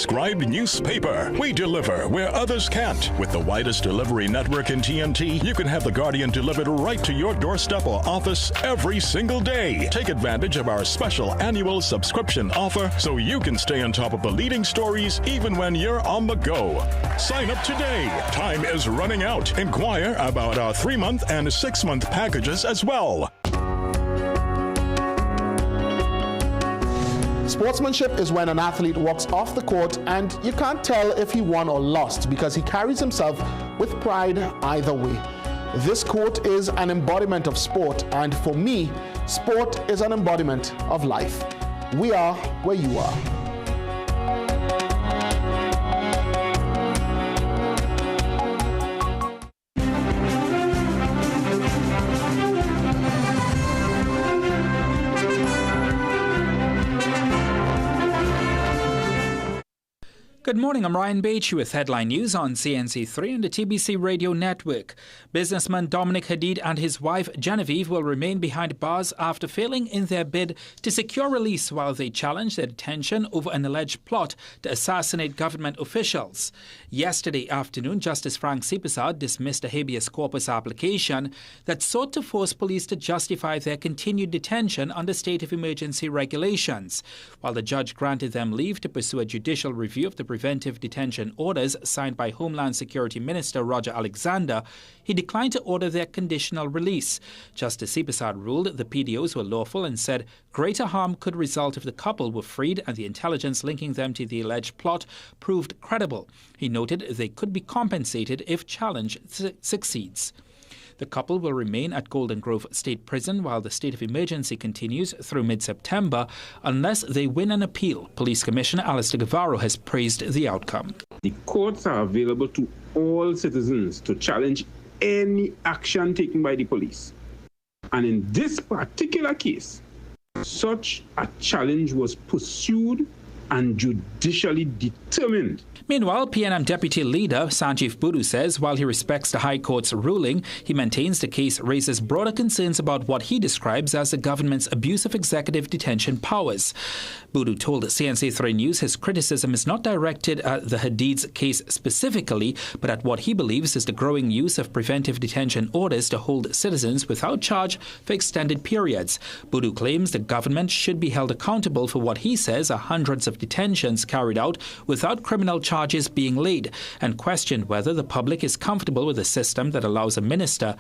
subscribed newspaper. We deliver where others can't. With the widest delivery network in TNT, you can have The Guardian delivered right to your doorstep or office every single day. Take advantage of our special annual subscription offer so you can stay on top of the leading stories even when you're on the go. Sign up today. Time is running out. Inquire about our 3-month and 6-month packages as well. Sportsmanship is when an athlete walks off the court and you can't tell if he won or lost because he carries himself with pride either way. This quote is an embodiment of sport, and for me, sport is an embodiment of life. We are where you are. Good morning, I'm Ryan Beatty with headline news on CNC3 and the TBC radio network. Businessman Dominic Hadid and his wife Genevieve will remain behind bars after failing in their bid to secure release while they challenge their detention over an alleged plot to assassinate government officials. Yesterday afternoon, Justice Frank Sipasad dismissed a habeas corpus application that sought to force police to justify their continued detention under state of emergency regulations, while the judge granted them leave to pursue a judicial review of the preventive detention orders signed by Homeland Security Minister Roger Alexander. He declined to order their conditional release. Justice Sipasad ruled the PDOs were lawful and said greater harm could result if the couple were freed and the intelligence linking them to the alleged plot proved credible. He noted they could be compensated if challenge succeeds. The couple will remain at Golden Grove State Prison while the state of emergency continues through mid-September unless they win an appeal. Police Commissioner Alistair Guevara has praised the outcome. The courts are available to all citizens to challenge any action taken by the police. And in this particular case, such a challenge was pursued and judicially determined. Meanwhile, PNM Deputy Leader Sanjeev Boodoo says while he respects the High Court's ruling, he maintains the case raises broader concerns about what he describes as the government's abuse of executive detention powers. Boodoo told CNC3 News his criticism is not directed at the Hadid's case specifically, but at what he believes is the growing use of preventive detention orders to hold citizens without charge for extended periods. Boodoo claims the government should be held accountable for what he says are hundreds of detentions carried out without criminal charges being laid, and questioned whether the public is comfortable with a system that allows a minister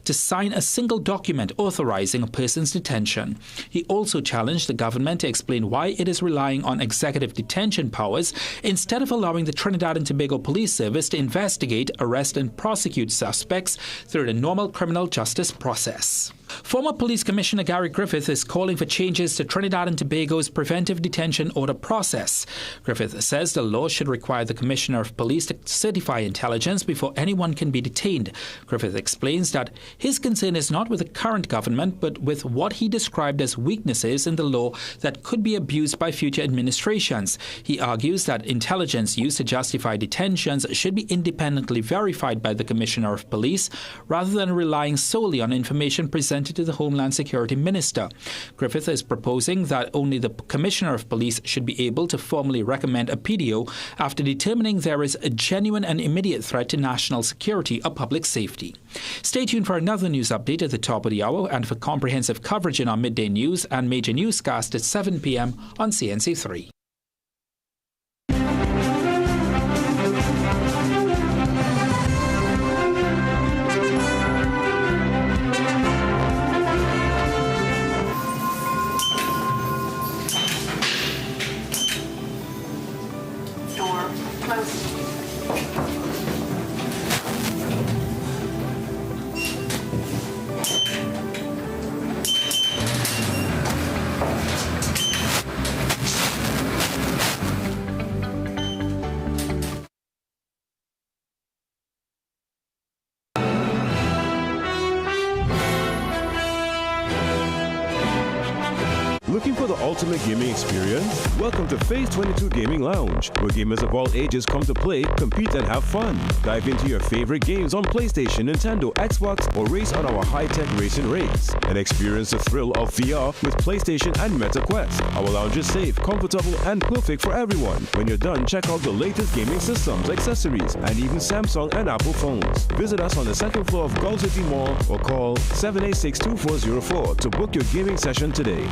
to sign a single document authorizing a person's detention. He also challenged the government to explain why it is relying on executive detention powers instead of allowing the Trinidad and Tobago Police Service to investigate, arrest and prosecute suspects through the normal criminal justice process. Former Police Commissioner Gary Griffith is calling for changes to Trinidad and Tobago's preventive detention order process. Griffith says the law should require the Commissioner of Police to certify intelligence before anyone can be detained. Griffith explains that his concern is not with the current government, but with what he described as weaknesses in the law that could be abused by future administrations. He argues that intelligence used to justify detentions should be independently verified by the Commissioner of Police rather than relying solely on information presented to the Homeland Security Minister. Griffith is proposing that only the Commissioner of Police should be able to formally recommend a PDO after determining there is a genuine and immediate threat to national security or public safety. Stay tuned for another news update at the top of the hour and for comprehensive coverage in our midday news and major newscast at 7 p.m. on CNC3. Looking for the ultimate gaming experience? Welcome to Phase 22 Gaming Lounge, where gamers of all ages come to play, compete, and have fun. Dive into your favorite games on PlayStation, Nintendo, Xbox, or race on our high-tech racing rigs. And experience the thrill of VR with PlayStation and Meta Quest. Our lounge is safe, comfortable, and perfect for everyone. When you're done, check out the latest gaming systems, accessories, and even Samsung and Apple phones. Visit us on the second floor of Gulf City Mall or call 786-2404 to book your gaming session today.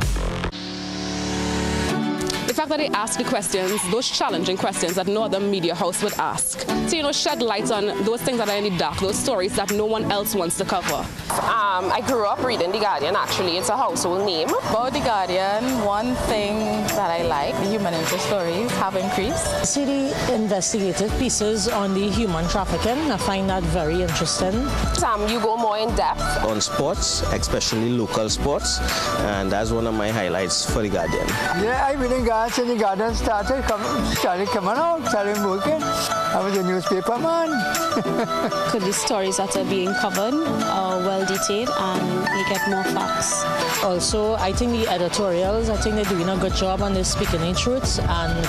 The fact that they ask the questions, those challenging questions that no other media house would ask. To, shed light on those things that are in the dark, those stories that no one else wants to cover. I grew up reading The Guardian, actually. It's a household name. About The Guardian, one thing that I like, the human interest stories have increased. See the investigative pieces on the human trafficking. I find that very interesting. You go more in depth. On sports, especially local sports, and that's one of my highlights for The Guardian. Yeah, I've been in Ghana since The Guardian started coming out, started working. I was a newspaper man. The stories that are being covered are well detailed and you get more facts. Also, I think the editorials, I think they're doing a good job on this speaking in truths, and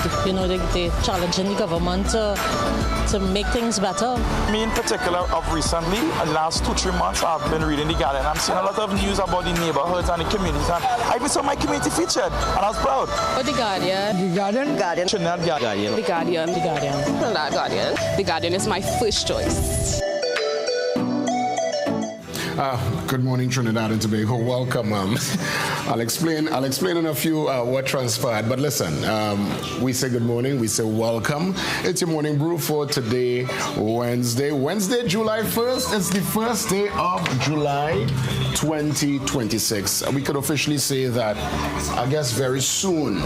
they're challenging the government to make things better. Me in particular, of recently, the last 2-3 months, I've been reading The Guardian. I'm seeing a lot of news about the neighborhoods and the communities. And I even saw my community featured, and I was proud. Oh, The Guardian. The Guardian? Guardian. Guardian. The Guardian. The Guardian. Trinidad Guardian. The Guardian is my first choice. Good morning, Trinidad and Tobago. Welcome. I'll explain in a few what transpired. But listen, we say good morning. We say welcome. It's your morning brew for today, Wednesday, July 1st. It's the first day of July 2026. We could officially say that, I guess, very soon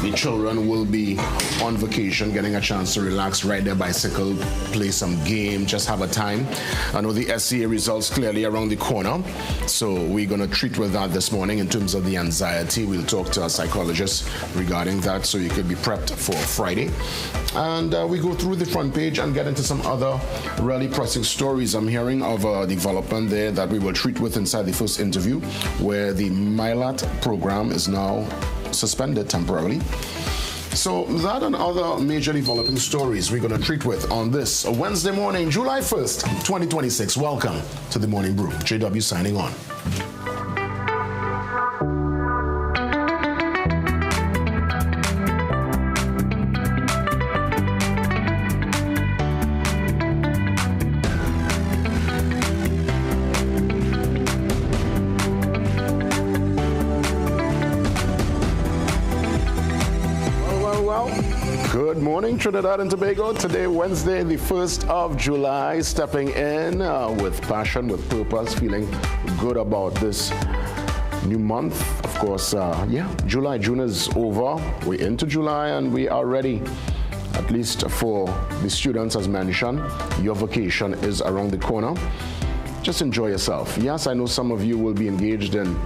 the children will be on vacation, getting a chance to relax, ride their bicycle, play some game, just have a time. I know the SCA results clearly around the corner, so we're going to treat with that this morning in terms of the anxiety. We'll talk to a psychologist regarding that, so you could be prepped for Friday. And we go through the front page and get into some other really pressing stories. I'm hearing of a development there that we will treat with inside the first interview, where the MILAT program is now suspended temporarily. So that and other major developing stories we're going to treat with on this Wednesday morning, July 1st, 2026. Welcome to the Morning Brew. JW signing on. Good morning, Trinidad and Tobago. Today, Wednesday, the 1st of July, stepping in with passion, with purpose, feeling good about this new month. Of course, June is over. We're into July and we are ready, at least for the students, as mentioned. Your vacation is around the corner. Just enjoy yourself. Yes, I know some of you will be engaged in,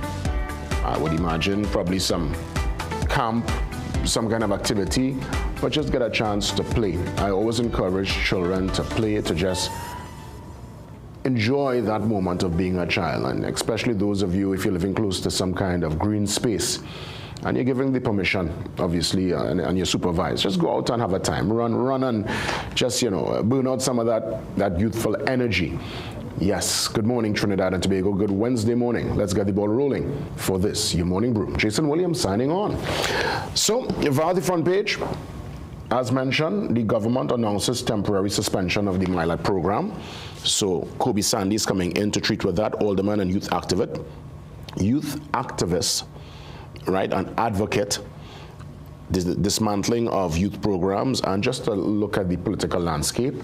I would imagine, probably some camp, some kind of activity, but just get a chance to play. I always encourage children to play, to just enjoy that moment of being a child, and especially those of you, if you're living close to some kind of green space and you're giving the permission, obviously, and you're supervised, just go out and have a time. Run and just, burn out some of that youthful energy. Yes, good morning, Trinidad and Tobago. Good Wednesday morning. Let's get the ball rolling for this, your Morning Brew. Jason Williams signing on. So, via the front page, as mentioned, the government announces temporary suspension of the MILAT program. So, Kobe Sandy is coming in to treat with that, alderman and youth activist, right, an advocate, the dismantling of youth programs, and just a look at the political landscape.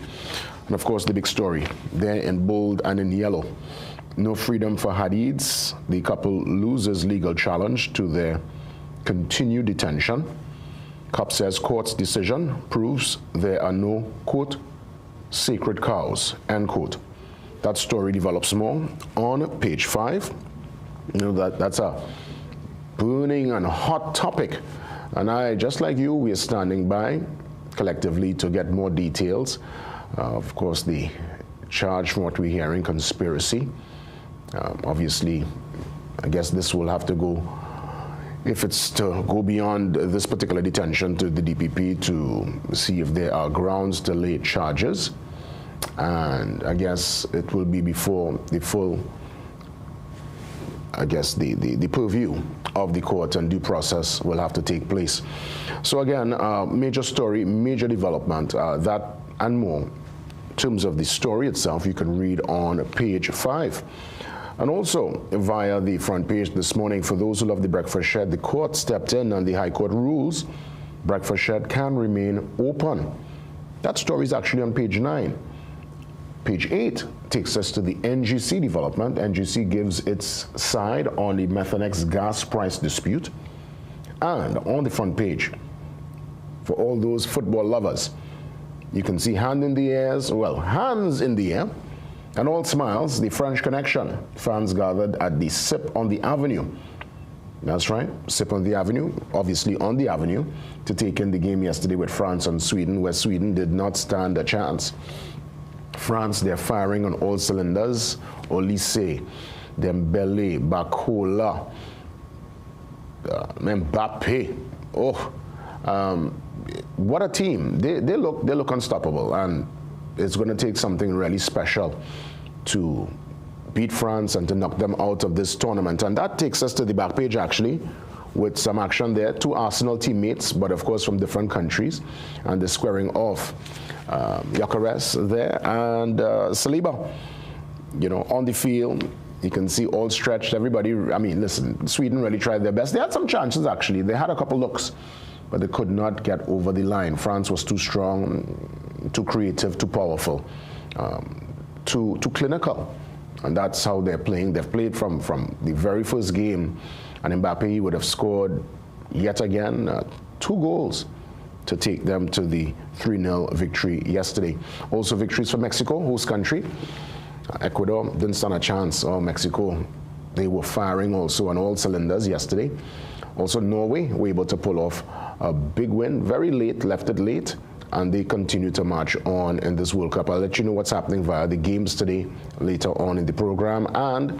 And of course, the big story there in bold and in yellow. No freedom for Hadids. The couple loses legal challenge to their continued detention. COP says court's decision proves there are no, quote, sacred cows, end quote. That story develops more on page 5. That's a burning and hot topic. And I, just like you, we are standing by collectively to get more details. Of course, the charge from what we're hearing, conspiracy. Obviously, I guess this will have to go if it's to go beyond this particular detention to the DPP to see if there are grounds to lay charges. And I guess it will be before the full, I guess, the purview of the court and due process will have to take place. So again, major story, major development, that and more. In terms of the story itself, you can read on page 5. And also, via the front page this morning, for those who love the breakfast shed, the court stepped in and the High Court rules breakfast shed can remain open. That story is actually on page 9. Page 8 takes us to the NGC development. NGC gives its side on the Methanex gas price dispute. And on the front page, for all those football lovers, you can see hands in the air, and all smiles, the French connection. Fans gathered at the Sip on the Avenue. That's right, Sip on the Avenue, obviously on the Avenue, to take in the game yesterday with France and Sweden, where Sweden did not stand a chance. France, they're firing on all cylinders. Olise, Dembele, Bakola, Mbappe. What a team. They look unstoppable, and it's going to take something really special to beat France and to knock them out of this tournament. And that takes us to the back page, actually, with some action there. 2 Arsenal teammates, but of course from different countries, and the squaring off. Gyökeres there and Saliba, on the field. You can see all stretched, everybody. I mean, listen, Sweden really tried their best. They had some chances, actually. They had a couple looks, but they could not get over the line. France was too strong, too creative, too powerful, too clinical. And that's how they're playing. They've played from the very first game, and Mbappe would have scored yet again 2 goals to take them to the 3-0 victory yesterday. Also victories for Mexico, host country. Ecuador didn't stand a chance. Mexico, they were firing also on all cylinders yesterday. Also Norway were able to pull off a big win, very late, left it late, and they continue to march on in this World Cup. I'll let you know what's happening via the games today, later on in the program, and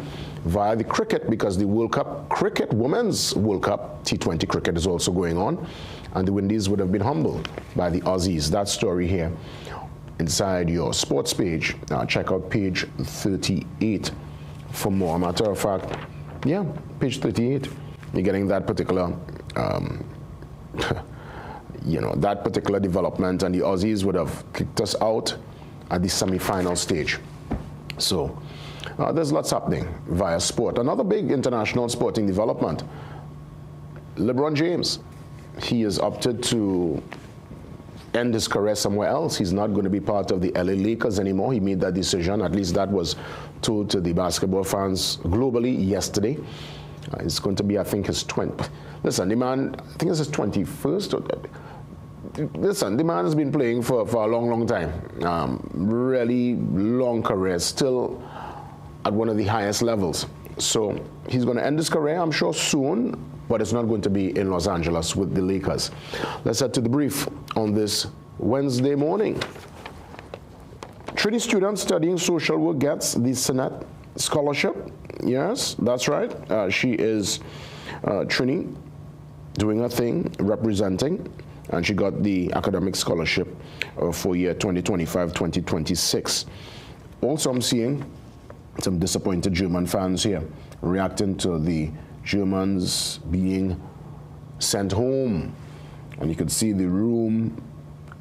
via the cricket, because the World Cup cricket, Women's World Cup, T20 cricket is also going on, and the Windies would have been humbled by the Aussies. That story here inside your sports page. Check out page 38 for more. Matter of fact, yeah, page 38. You're getting that particular, that particular development, and the Aussies would have kicked us out at the semi-final stage. So there's lots happening via sport. Another big international sporting development, LeBron James. He has opted to end his career somewhere else. He's not going to be part of the LA Lakers anymore. He made that decision. At least that was told to the basketball fans globally yesterday. It's going to be, I think, his 20th. Listen, the man, I think it's his 21st. Listen, the man has been playing for a long, long time. Really long career, still at one of the highest levels. So he's going to end his career, I'm sure, soon, but it's not going to be in Los Angeles with the Lakers. Let's head to the brief on this Wednesday morning. Trinity student studying social work gets the Senate scholarship. Yes, that's right. She is Trini doing her thing, representing, and she got the academic scholarship for year 2025-2026. Also, I'm seeing some disappointed German fans here reacting to the Germans being sent home. And you can see the room,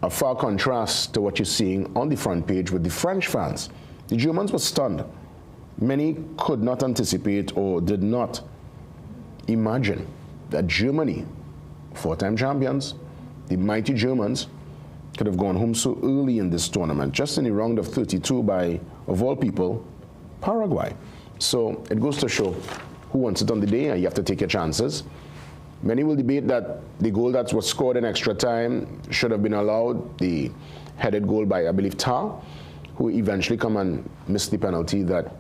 a far contrast to what you're seeing on the front page with the French fans. The Germans were stunned. Many could not anticipate or did not imagine that Germany, 4-time champions, the mighty Germans, could have gone home so early in this tournament, just in the round of 32 by, of all people, Paraguay. So it goes to show who wants it on the day, and you have to take your chances. Many will debate that the goal that was scored in extra time should have been allowed, the headed goal by, I believe, Tar, who eventually come and missed the penalty that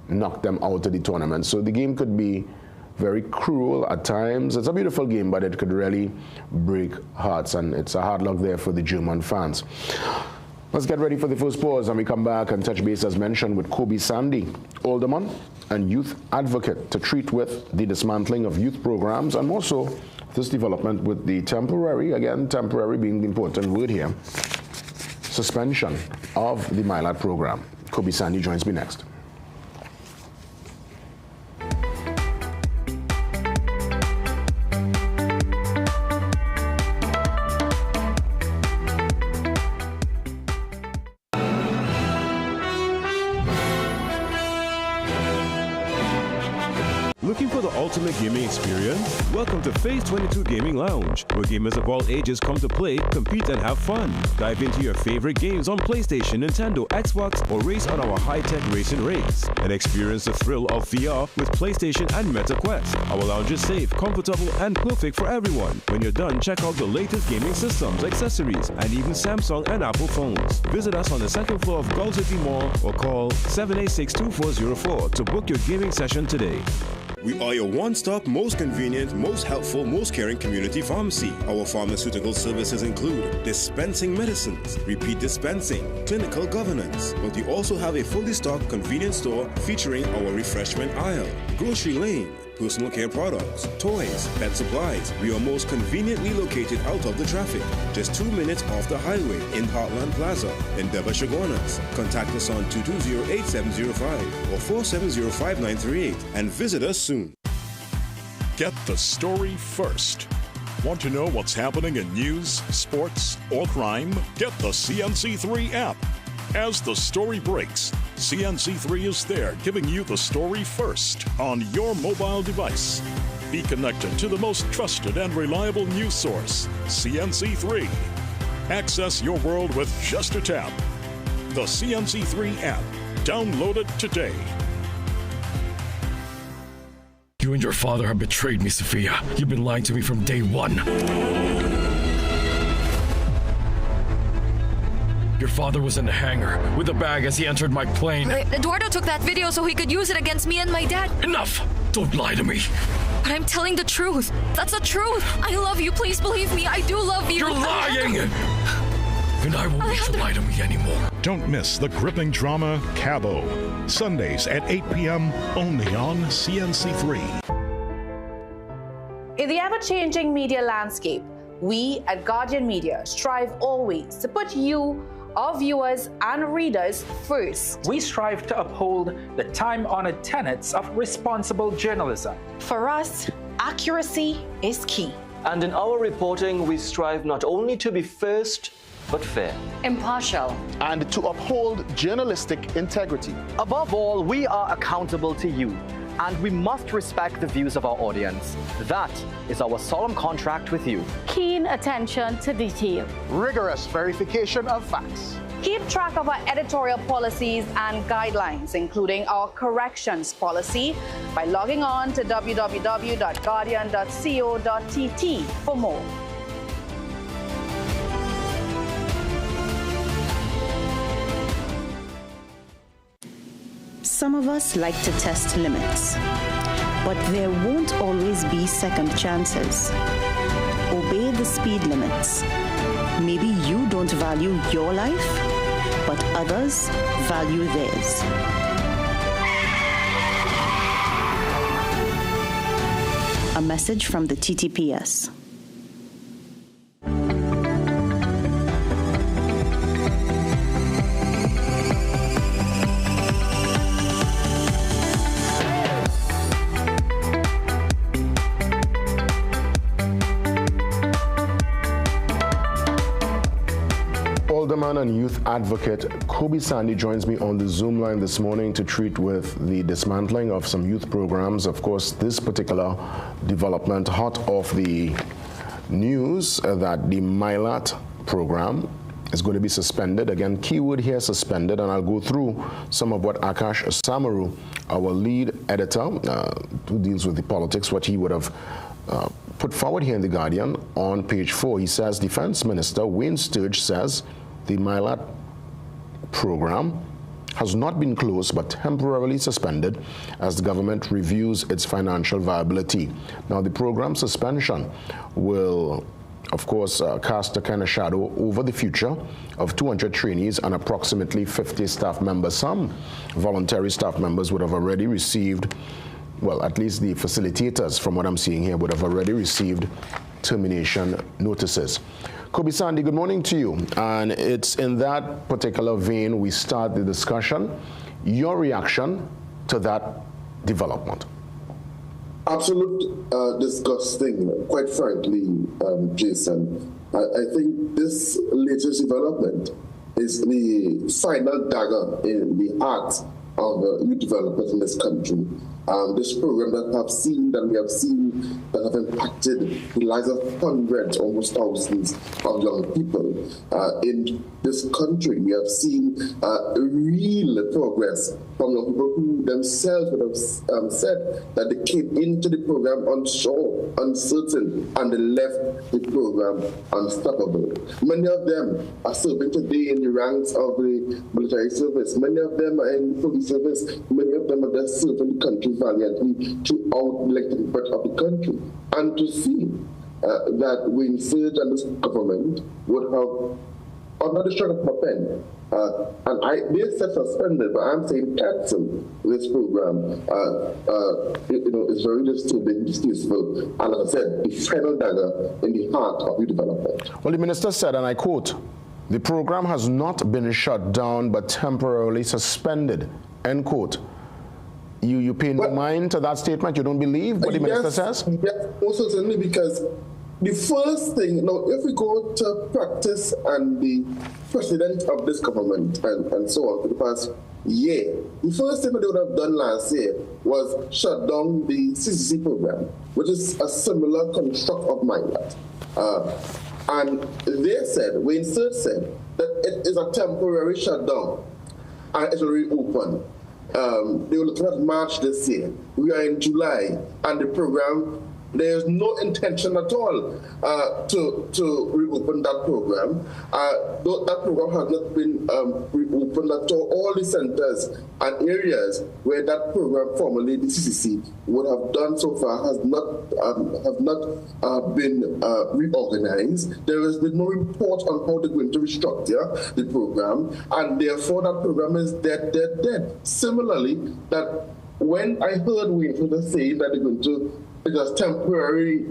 knocked them out of the tournament. So the game could be very cruel at times. It's a beautiful game, but it could really break hearts, and it's a hard luck there for the German fans. Let's get ready for the first pause, and we come back and touch base, as mentioned, with Kobe Sandy, alderman and youth advocate, to treat with the dismantling of youth programs and also this development with the temporary, again, temporary being the important word here, suspension of the MILAT program. Kobe Sandy joins me next. Looking for the ultimate gaming experience? Welcome to Phase 22 Gaming Lounge, where gamers of all ages come to play, compete, and have fun. Dive into your favorite games on PlayStation, Nintendo, Xbox, or race on our high-tech racing rigs. And experience the thrill of VR with PlayStation and Meta Quest. Our lounge is safe, comfortable, and perfect for everyone. When you're done, check out the latest gaming systems, accessories, and even Samsung and Apple phones. Visit us on the second floor of Gulf City Mall or call 786-2404 to book your gaming session today. We are your one-stop, most convenient, most helpful, most caring community pharmacy. Our pharmaceutical services include dispensing medicines, repeat dispensing, clinical governance. But we also have a fully stocked convenience store featuring our refreshment aisle, grocery lane, personal care products, toys, pet supplies. We are most conveniently located out of the traffic, just 2 minutes off the highway in Heartland Plaza in Deva Chaguanas. Contact us on 220-8705 or 470-5938 and visit us soon. Get the story first. Want to know what's happening in news, sports, or crime? Get the CNC3 app. As the story breaks, CNC3 is there giving you the story first on your mobile device. Be connected to the most trusted and reliable news source, CNC3. Access your world with just a tap. The CNC3 app. Download it today. You and your father have betrayed me, Sophia. You've been lying to me from day one. Your father was in the hangar with a bag as he entered my plane. Eduardo took that video so he could use it against me and my dad. Enough! Don't lie to me. But I'm telling the truth. That's the truth. I love you. Please believe me. I do love you. You're lying! And I won't let you lie to me anymore. Don't miss the gripping drama Cabo. Sundays at 8 p.m. only on CNC3. In the ever-changing media landscape, we at Guardian Media strive always to put you, our viewers and readers, first. We strive to uphold the time-honored tenets of responsible journalism. For us, accuracy is key. And in our reporting, we strive not only to be first, but fair, impartial, and to uphold journalistic integrity. Above all, we are accountable to you, and we must respect the views of our audience. That is our solemn contract with you. Keen attention to detail. Rigorous verification of facts. Keep track of our editorial policies and guidelines, including our corrections policy, by logging on to www.guardian.co.tt for more. Some of us like to test limits, but there won't always be second chances. Obey the speed limits. Maybe you don't value your life, but others value theirs. A message from the TTPS. Alderman and youth advocate Kobe Sandy joins me on the Zoom line this morning to treat with the dismantling of some youth programs. Of course, this particular development hot off the news that the MILAT program is going to be suspended. Again, keyword here, suspended, and I'll go through some of what Akash Samaru, our lead editor, who deals with the politics, what he would have put forward here in The Guardian on page 4. He says, Defense Minister Wayne Sturge says the MILAT program has not been closed but temporarily suspended as the government reviews its financial viability. Now, the program suspension will of course, cast a kind of shadow over the future of 200 trainees and approximately 50 staff members. Some voluntary staff members would have already received, well, at least the facilitators, from what I'm seeing here, would have already received termination notices. Kobe Sandy, good morning to you. And it's in that particular vein we start the discussion. Your reaction to that development? Absolute disgusting, quite frankly, Jason. I think this latest development is the final dagger in the heart of youth developers in this country. This program that we have seen that have impacted the lives of hundreds, almost thousands of young people in this country. We have seen real progress from young people who themselves would have said that they came into the program unsure, uncertain, and they left the program unstoppable. Many of them are serving today in the ranks of the military service. Many of them are in the police service. Many of them are just serving the country valiantly throughout the elected part of the country. And to see that Wayne Surge and this government would have, under the stroke of my pen, they said suspended, but I'm saying cancel this program. It's very disturbing, distasteful, and as I said, the final dagger in the heart of youth development. Well, the minister said, and I quote, "The program has not been shut down, but temporarily suspended," end quote. You pay no mind to that statement? You don't believe what the minister says? Yes, most certainly, because the first thing, now, if we go to practice and the president of this government and so on for the past year, the first thing that they would have done last year was shut down the CCC program, which is a similar construct of MILAT. And they said, Wayne Surge said, that it is a temporary shutdown and it will reopen. They were looking at March this year. We are in July, and the program, there's no intention at all to reopen that program. That program has not been reopened at all. All the centers and areas where that program formerly, the CCC, would have done so far have not been reorganized. There has been no report on how they're going to restructure the program, and therefore that program is dead. Similarly, that when I heard Wayne say that they're going to just temporary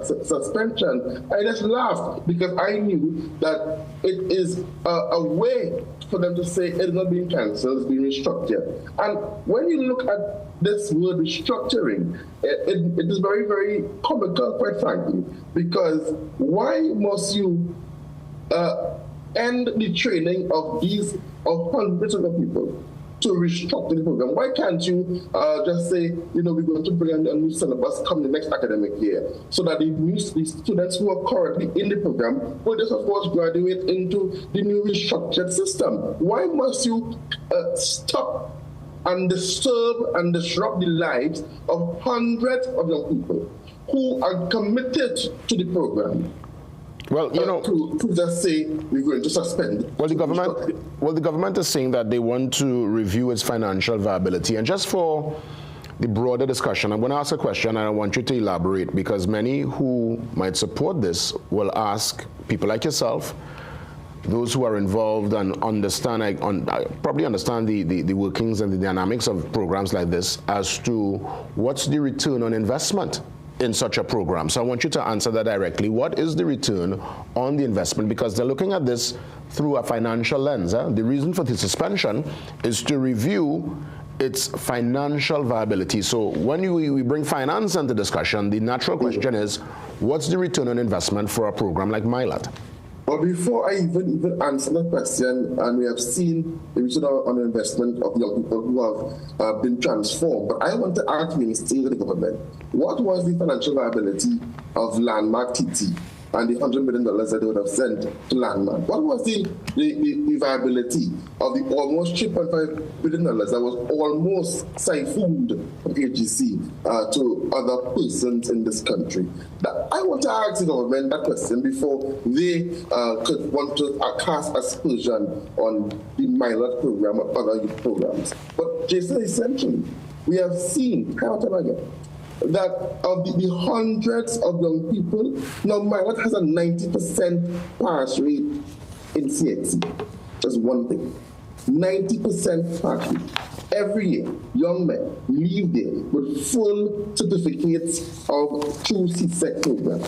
suspension, I just laughed because I knew that it is a way for them to say it's not being cancelled, it's being restructured. And when you look at this word restructuring, it is very, very comical, quite frankly, because why must you end the training of hundreds of people to restructure the program? Why can't you just say, we're going to bring a new syllabus come the next academic year, so that the students who are currently in the program will just, of course, graduate into the new restructured system? Why must you stop and disturb and disrupt the lives of hundreds of young people who are committed to the program? Well, to just say we're going to suspend. Well, the government is saying that they want to review its financial viability. And just for the broader discussion, I'm going to ask a question, and I want you to elaborate, because many who might support this will ask people like yourself, those who are involved and probably understand the workings and the dynamics of programs like this, as to what's the return on investment in such a program. So I want you to answer that directly. What is the return on the investment? Because they're looking at this through a financial lens. The reason for the suspension is to review its financial viability. So when we bring finance into discussion, the natural question is, what's the return on investment for a program like MILAT? But before I even answer that question, and we have seen the return on investment of young people who have been transformed, but I want to ask Ministry of the Government, what was the financial viability of Landmark TT and the $100 million that they would have sent to Landmark? What was the viability of the almost $3.5 billion that was almost siphoned from AGC to other persons in this country? I want to ask the government that question before they could want to cast aspersion on the MILAT program or other youth programs. But Jason, essentially, we have seen time and time again that of the hundreds of young people, now Mylat has a 90% pass rate in CXC. Just one thing. 90% pass rate. Every year, young men leave there with full certificates of true CSEC program.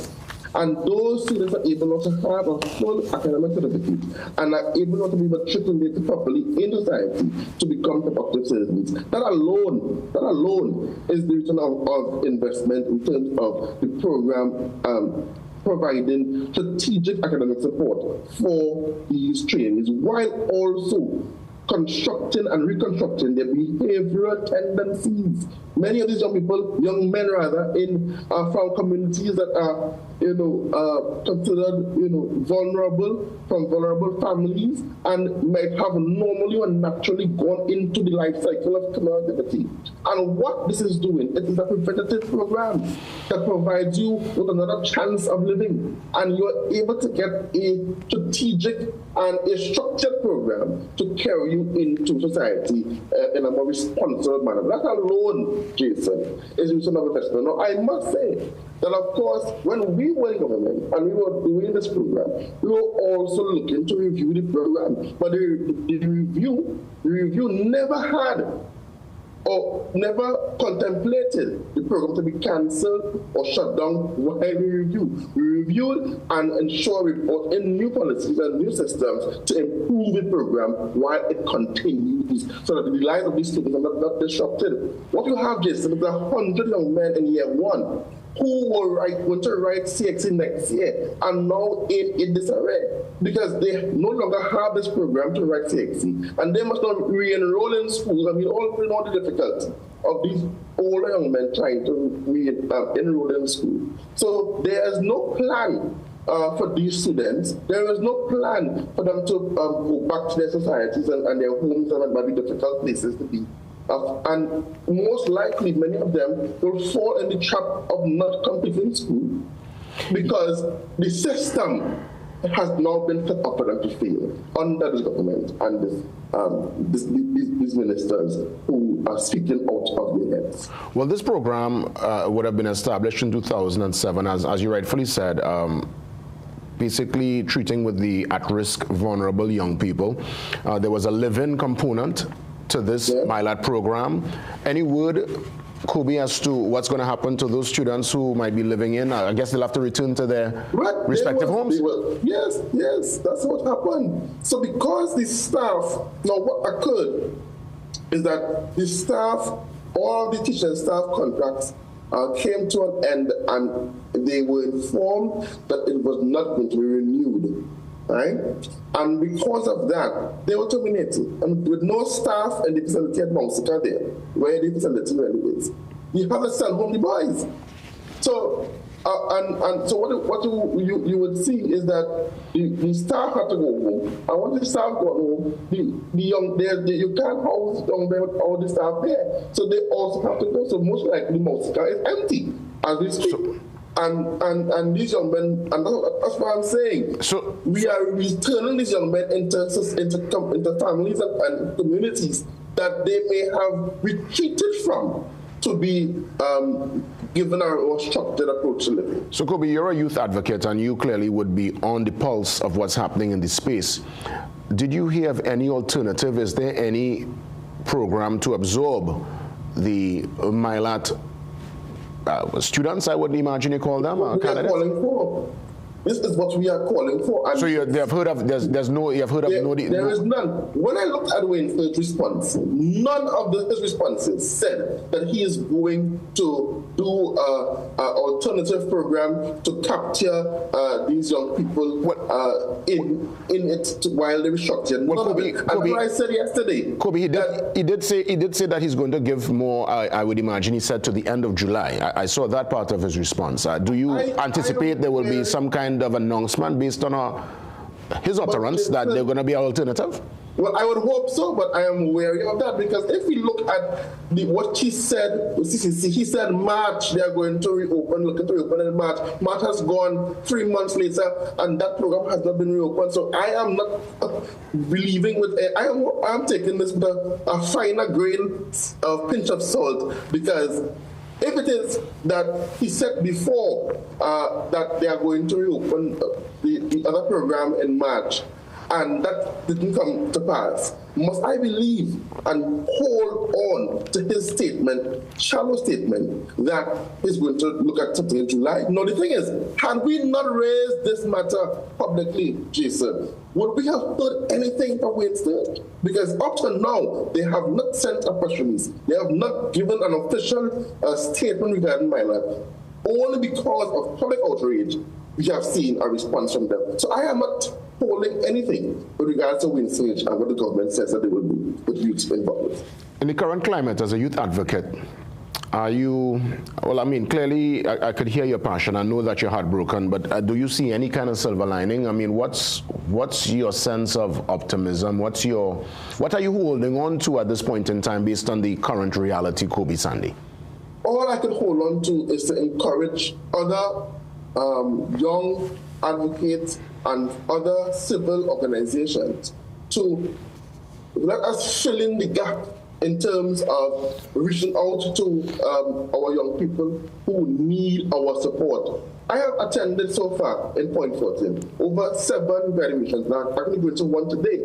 And those students are able to have a full academic certificate and are able to be matriculated properly in society to become productive citizens. That alone is the return of investment in terms of the program providing strategic academic support for these trainees, while also constructing and reconstructing their behavioral tendencies. Many of these young people, young men rather, from communities that are, considered, vulnerable, from vulnerable families, and might have normally or naturally gone into the life cycle of criminal activity. And what this is doing, it is a preventative program that provides you with another chance of living, and you're able to get a strategic and a structured program to carry you into society in a more responsible manner. That alone, Jason, is a reason of investment. Now, I must say that, of course, when we were in government and we were doing this program, we were also looking to review the program. But the review never had or never contemplated the program to be cancelled or shut down while we review. We reviewed and ensured we brought in new policies and new systems to improve the program while it continues, so that the lives of these students are not disrupted. What you have, Jason, is 100 young men in year one who will to write CXC next year and now in disarray because they no longer have this program to write CXC, and they must not re-enroll in schools. I mean, all the difficulty of these older young men trying to re-enroll in school. So there is no plan for these students. There is no plan for them to go back to their societies and their homes and maybe difficult places to be. And most likely, many of them will fall in the trap of not completing school because the system has now been set up for them to fail under this government and these ministers who are speaking out of their heads. Well, this program would have been established in 2007, as you rightfully said, basically treating with the at-risk, vulnerable young people. There was a live-in component to this Mylat program. Any word, Kobe, as to what's going to happen to those students who might be living in? I guess they'll have to return to their respective homes? Yes, that's what happened. So because the staff, now what occurred is that the staff, all the teacher staff contracts came to an end, and they were informed that it was not going to be renewed. Right? And because of that, they were terminated. And with no staff in the facility at Mount Sika there, where the facility really is, you have to send home the boys. So, so what you would see is that the staff had to go home. And once the staff got home, you can't house young men with all the staff there. So they also have to go. So most likely Mount Sika is empty as we speak. And these young men, and that's what I'm saying. So we are returning these young men into families and communities that they may have retreated from to be given a more structured approach to living. So Kobe, you're a youth advocate, and you clearly would be on the pulse of what's happening in this space. Did you hear of any alternative? Is there any program to absorb the Mylat students, I would imagine you call them, candidates? This is what we are calling for. And so you have heard of there is none. When I looked at Wayne's response, none of his responses said that he is going to do an alternative program to capture these young people in it while they restructure. Kobe, I said yesterday. Kobe, he did say that he's going to give more. I would imagine he said to the end of July. I saw that part of his response. Do you anticipate there will be some kind of announcement based on his utterance that they're going to be an alternative? Well, I would hope so, but I am wary of that because if we look at what he said, he said March they are going to reopen, looking to reopen in March. March has gone 3 months later, and that program has not been reopened. So I am not believing with it. I am taking this with a finer grain of pinch of salt because If it is that he said before that they are going to reopen the other program in March, and that didn't come to pass, must I believe and hold on to his statement, shallow statement, that he's going to look at something in July? No, the thing is, had we not raised this matter publicly, Jason, would we have heard anything from Wayne State? Because up to now, they have not sent a press release. They have not given an official statement regarding my life. Only because of public outrage, we have seen a response from them. So I am not holding anything with regards to Wayne State and what the government says that they will do with youth involved. In the current climate, as a youth advocate, are you, well, I mean, clearly I could hear your passion. I know that you're heartbroken, but do you see any kind of silver lining? I mean, what's your sense of optimism? What are you holding on to at this point in time based on the current reality, Kobe Sandy? All I can hold on to is to encourage other young advocates and other civil organizations to let us fill in the gap in terms of reaching out to our young people who need our support. I have attended so far in Point 14 over 7 graduations. Now I'm actually going to one today.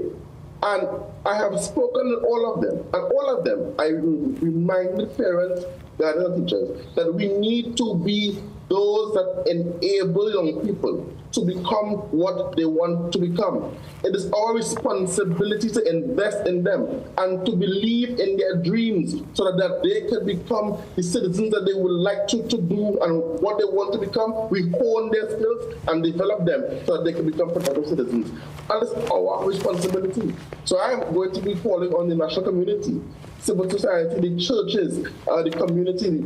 And I have spoken to all of them. And all of them, I remind the parents, guardians, and teachers that we need to be those that enable young people to become what they want to become. It is our responsibility to invest in them and to believe in their dreams so that they can become the citizens that they would like to do and what they want to become. We hone their skills and develop them so that they can become productive citizens. And it's our responsibility. So I am going to be calling on the national community, civil society, the churches, the community,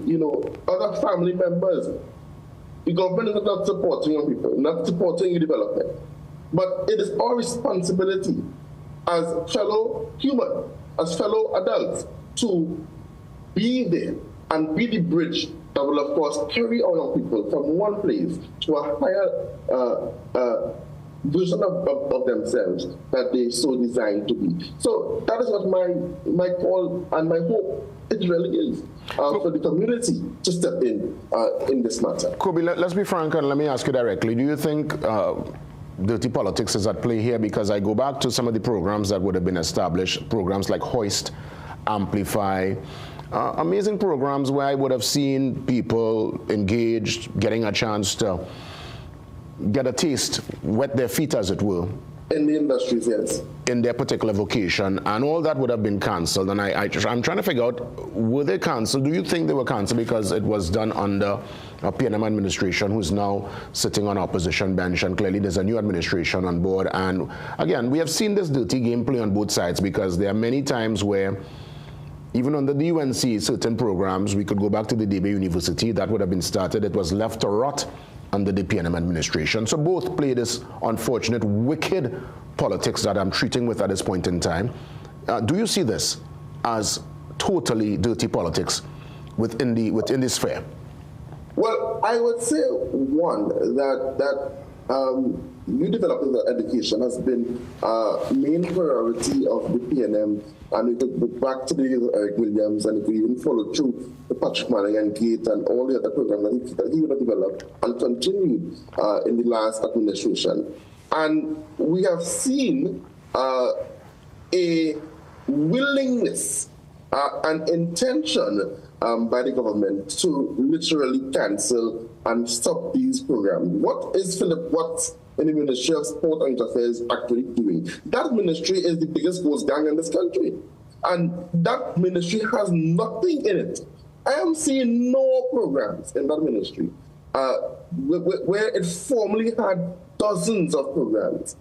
other family members. The government is not supporting young people, not supporting youth development. But it is our responsibility as fellow human, as fellow adults, to be there and be the bridge that will, of course, carry our young people from one place to a higher version of themselves that they so designed to be. So that is what my call and my hope it really is for the community to step in this matter. Kobe, let's be frank and let me ask you directly. Do you think dirty politics is at play here? Because I go back to some of the programs that would have been established, programs like Hoist, Amplify, amazing programs where I would have seen people engaged, getting a chance to get a taste, wet their feet as it were. In the industries, yes. In their particular vocation, and all that would have been cancelled. And I'm trying to figure out, were they cancelled? Do you think they were cancelled because it was done under a PNM administration who's now sitting on opposition bench, and clearly there's a new administration on board? And again, we have seen this dirty game play on both sides, because there are many times where even under the UNC, certain programs, we could go back to the DB University, that would have been started. It was left to rot under the PNM administration. So both play this unfortunate, wicked politics that I'm treating with at this point in time. Do you see this as totally dirty politics within the sphere? Well, I would say, one, that youth development education has been a main priority of the PNM, and we could go back to the Eric Williams, and we could even follow through the Patrick Manning and Gate and all the other programs that he would have developed and continued in the last administration. And we have seen a willingness and intention by the government to literally cancel and stop these programs. What is Philip Watts in the Ministry of Sport and Affairs actually doing? That ministry is the biggest ghost gang in this country. And that ministry has nothing in it. I am seeing no programs in that ministry where it formerly had dozens of programs.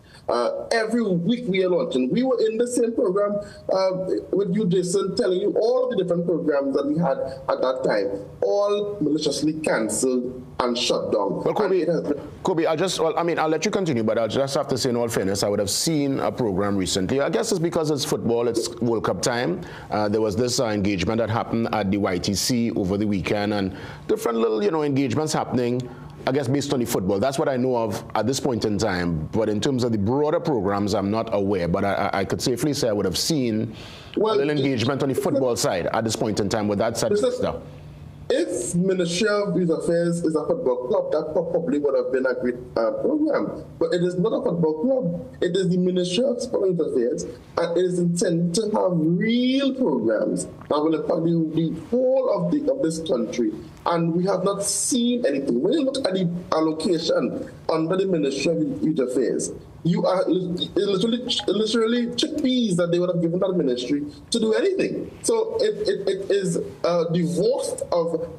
Every week we are launching. We were in the same program with you, Jason, telling you all of the different programs that we had at that time, all maliciously cancelled and shut down. Well, Kobe, I'll let you continue, but I'll just have to say, in all fairness, I would have seen a program recently. I guess it's because it's football, it's World Cup time. There was this engagement that happened at the YTC over the weekend, and different little, engagements happening, I guess, based on the football. That's what I know of at this point in time. But in terms of the broader programs, I'm not aware. But I could safely say I would have seen a little engagement on the football side at this point in time with that side of stuff. if Ministry of Youth Affairs is a football club, that probably would have been a great program. But it is not a football club. It is the Ministry of Sport and Youth Affairs, and it is intended to have real programs that will impact the whole of this country. And we have not seen anything. When you look at the allocation under the Ministry of Youth Affairs, you are literally chickpeas that they would have given that ministry to do anything. So it is divorced of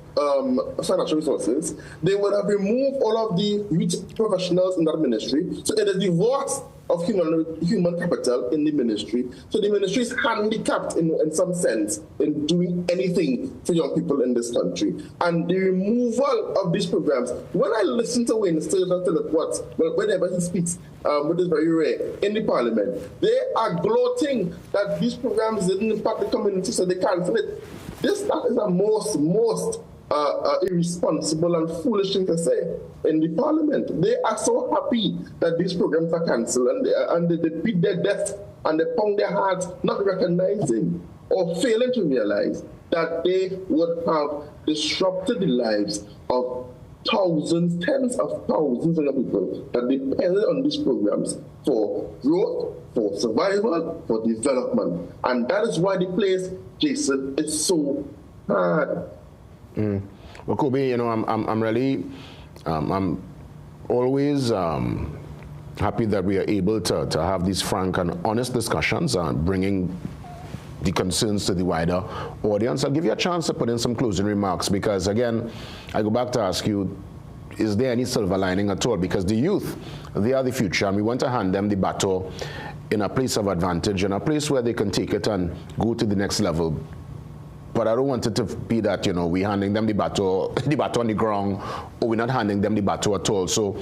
financial resources. They would have removed all of the youth professionals in that ministry. So it is divorced of human capital in the ministry. So the ministry is handicapped in some sense in doing anything for young people in this country. And the removal of these programs, when I listen to Wayne Philip Watts, whenever he speaks, which is very rare, in the parliament, they are gloating that these programs didn't impact the community, so they cancel it. That is a most irresponsible and foolish thing to say in the parliament. They are so happy that these programs are cancelled, and they beat their death and they pound their hearts, not recognizing or failing to realize that they would have disrupted the lives of thousands, tens of thousands of people that depended on these programs for growth, for survival, for development. And that is why the place, Jason, is so hard. Well, Kobe, I'm really, I'm always happy that we are able to have these frank and honest discussions, bringing the concerns to the wider audience. I'll give you a chance to put in some closing remarks because, again, I go back to ask you, is there any silver lining at all? Because the youth, they are the future, and we want to hand them the baton in a place of advantage, in a place where they can take it and go to the next level. But I don't want it to be that, we're handing them the baton on the ground, or we're not handing them the baton at all. So,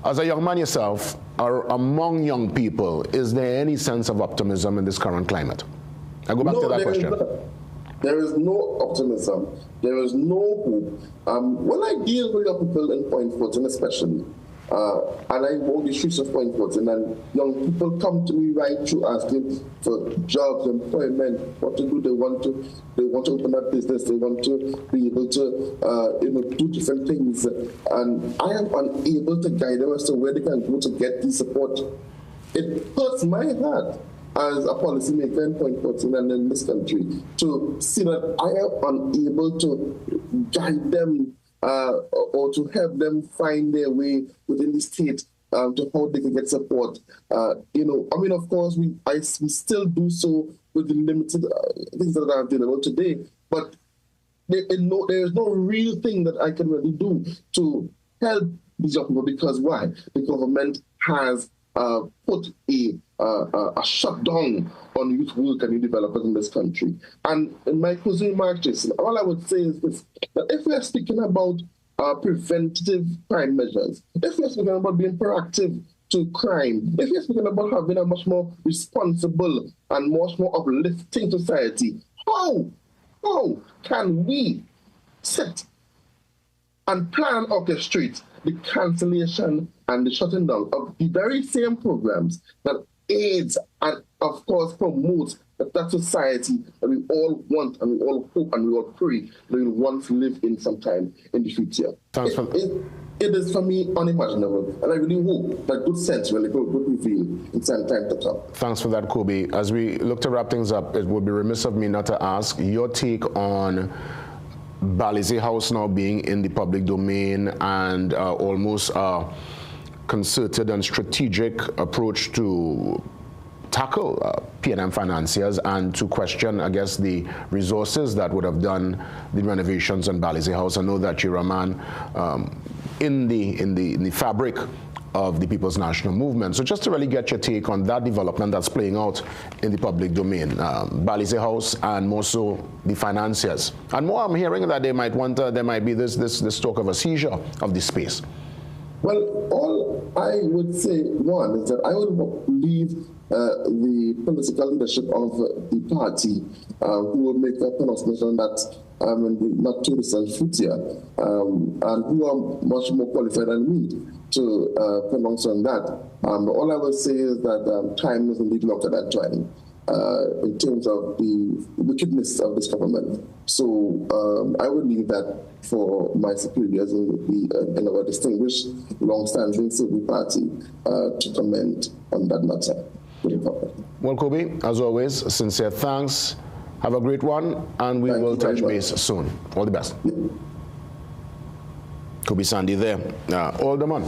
as a young man yourself, or among young people, is there any sense of optimism in this current climate? I go back to that question. There is no optimism. There is no hope. When I deal with young people in Point Fortin especially, and I walk the streets of Point Fortin, and young people come to me right through asking for jobs, employment, what to do. They want to open up business. They want to be able to do different things. And I am unable to guide them as to where they can go to get the support. It hurts my heart as a policymaker in Point Fortin and in this country to see that I am unable to guide them or to help them find their way within the state to how they can get support. Of course, we still do so with the limited things that are available today, but there is no real thing that I can really do to help these young people because why? The government has put a shutdown on youth work and youth development in this country. And in my closing remarks, Jason, all I would say is this, that if we are speaking about preventative crime measures, if we are speaking about being proactive to crime, if we are speaking about having a much more responsible and much more uplifting society, how can we sit and plan and orchestrate the cancellation and the shutting down of the very same programs that aids and, of course, promotes that society that we all want and we all hope and we all pray that we will once live in sometime in the future. It is, for me, unimaginable, and I really hope that good sense will prevail in some time to come. Thanks for that, Kobe. As we look to wrap things up, it would be remiss of me not to ask your take on Balize House now being in the public domain and almost a concerted and strategic approach to tackle P&M financiers and to question, I guess, the resources that would have done the renovations on Balize House. I know that you're a man in the fabric of the People's National Movement. So just to really get your take on that development that's playing out in the public domain, Balize House and more so the financiers. And more, I'm hearing that there might be this talk of a seizure of the space. Well, all I would say, one, is that I would leave the political leadership of the party who will make a pronouncement on that in the not too distant future, and who are much more qualified than me to pronounce on that. All I will say is that time is indeed longer than time. in terms of the wickedness of this government. So I would leave that for my superiors in our distinguished, long-standing civil party to comment on that matter. Well, Kobe, as always, sincere thanks. Have a great one, and we will touch base soon. All the best. Yeah. Kobe Sandy there, alderman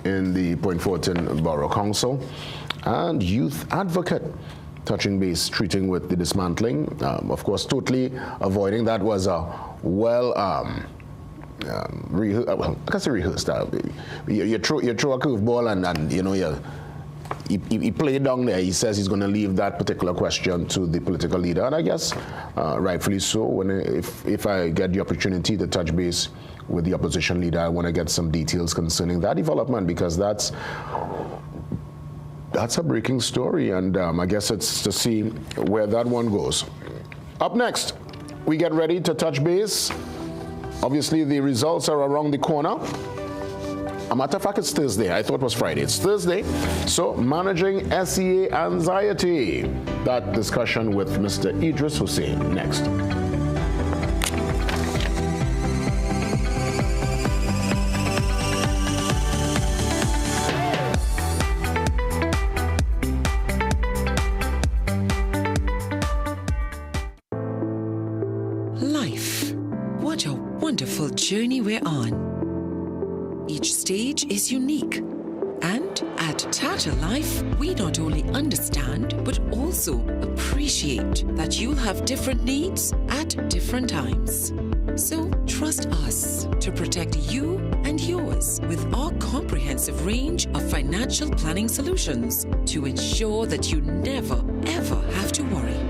in the Point Fortin Borough Council and youth advocate, touching base, treating with the dismantling. Of course, totally avoiding that was a I can say rehearsed. You throw a curveball and you know he played down there. He says he's going to leave that particular question to the political leader, and I guess rightfully so. If I get the opportunity to touch base with the opposition leader, I want to get some details concerning that development, because that's a breaking story, and I guess it's to see where that one goes. Up next, we get ready to touch base. Obviously, the results are around the corner. A matter of fact, it's Thursday. I thought it was Friday. It's Thursday. So, managing SEA anxiety. That discussion with Mr. Idris Hussein next. Life. What a wonderful journey we're on. Each stage is unique. And at Tata Life, we not only understand, but also appreciate that you'll have different needs at different times. So trust us to protect you and yours with our comprehensive range of financial planning solutions to ensure that you never, ever have to worry.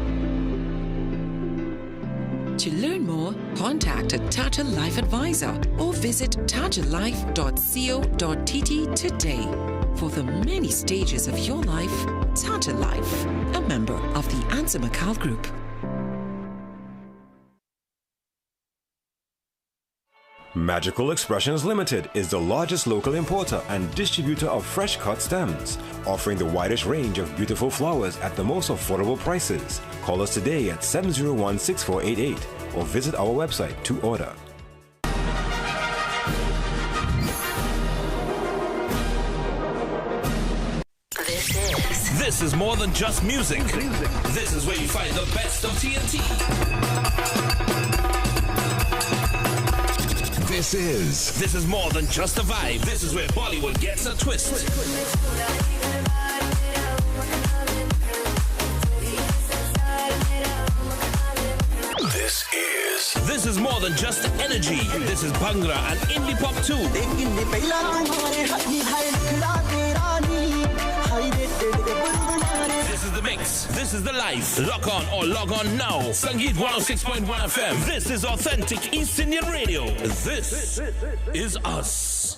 To learn more, contact a Tata Life advisor or visit tatalife.co.tt today. For the many stages of your life, Tata Life, a member of the Answer McCall Group. Magical Expressions Limited is the largest local importer and distributor of fresh cut stems, offering the widest range of beautiful flowers at the most affordable prices. Call us today at 701-6488 or visit our website to order. This is more than just music. This is where you find the best of TNT. This is more than just a vibe. This is where Bollywood gets a twist. This is more than just energy. This is Bhangra and indie pop too. This is the mix. This is the life. Lock on or log on now. Sangeet 106.1 FM. This is authentic East Indian radio. This is us.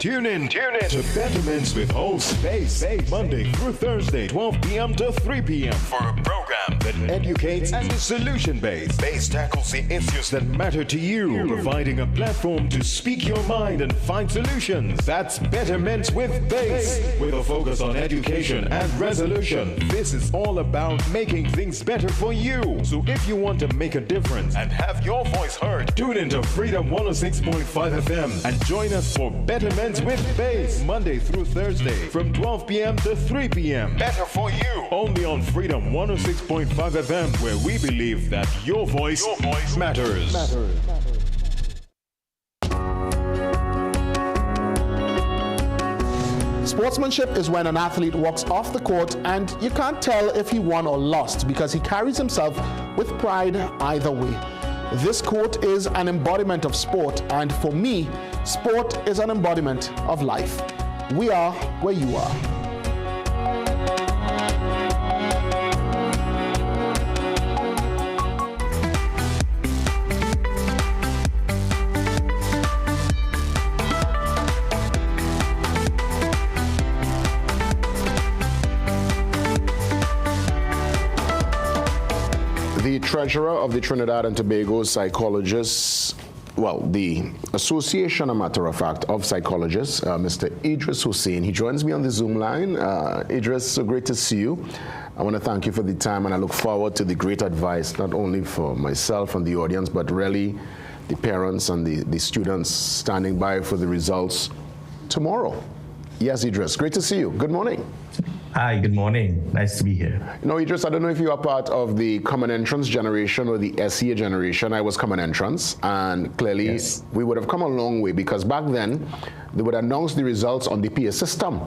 Tune in to Betterments with host Bass, Monday through Thursday, 12 p.m. to 3 p.m. for a program that educates and is solution-based. Bass tackles the issues that matter to you, providing a platform to speak your mind and find solutions. That's Betterments with Bass, with a focus on education and resolution. This is all about making things better for you. So if you want to make a difference and have your voice heard, tune into Freedom 106.5 FM and join us for Betterments with Bass, Monday through Thursday from 12 p.m. to 3 p.m. Better for you. Only on Freedom 106.5 FM, where we believe that your voice matters. Sportsmanship is when an athlete walks off the court and you can't tell if he won or lost because he carries himself with pride either way. This quote is an embodiment of sport, and for me, sport is an embodiment of life. We are where you are. The treasurer of the Trinidad and Tobago Psychologists the Association, a matter of fact, of Psychologists, Mr. Idris Hussein. He joins me on the Zoom line. Idris, so great to see you. I want to thank you for the time, and I look forward to the great advice, not only for myself and the audience, but really the parents and the students standing by for the results tomorrow. Yes, Idris, great to see you. Good morning. Hi, good morning. Nice to be here. You know, Idris, I don't know if you are part of the Common Entrance generation or the SEA generation. I was Common Entrance, and clearly we would have come a long way, because back then they would announce the results on the PA system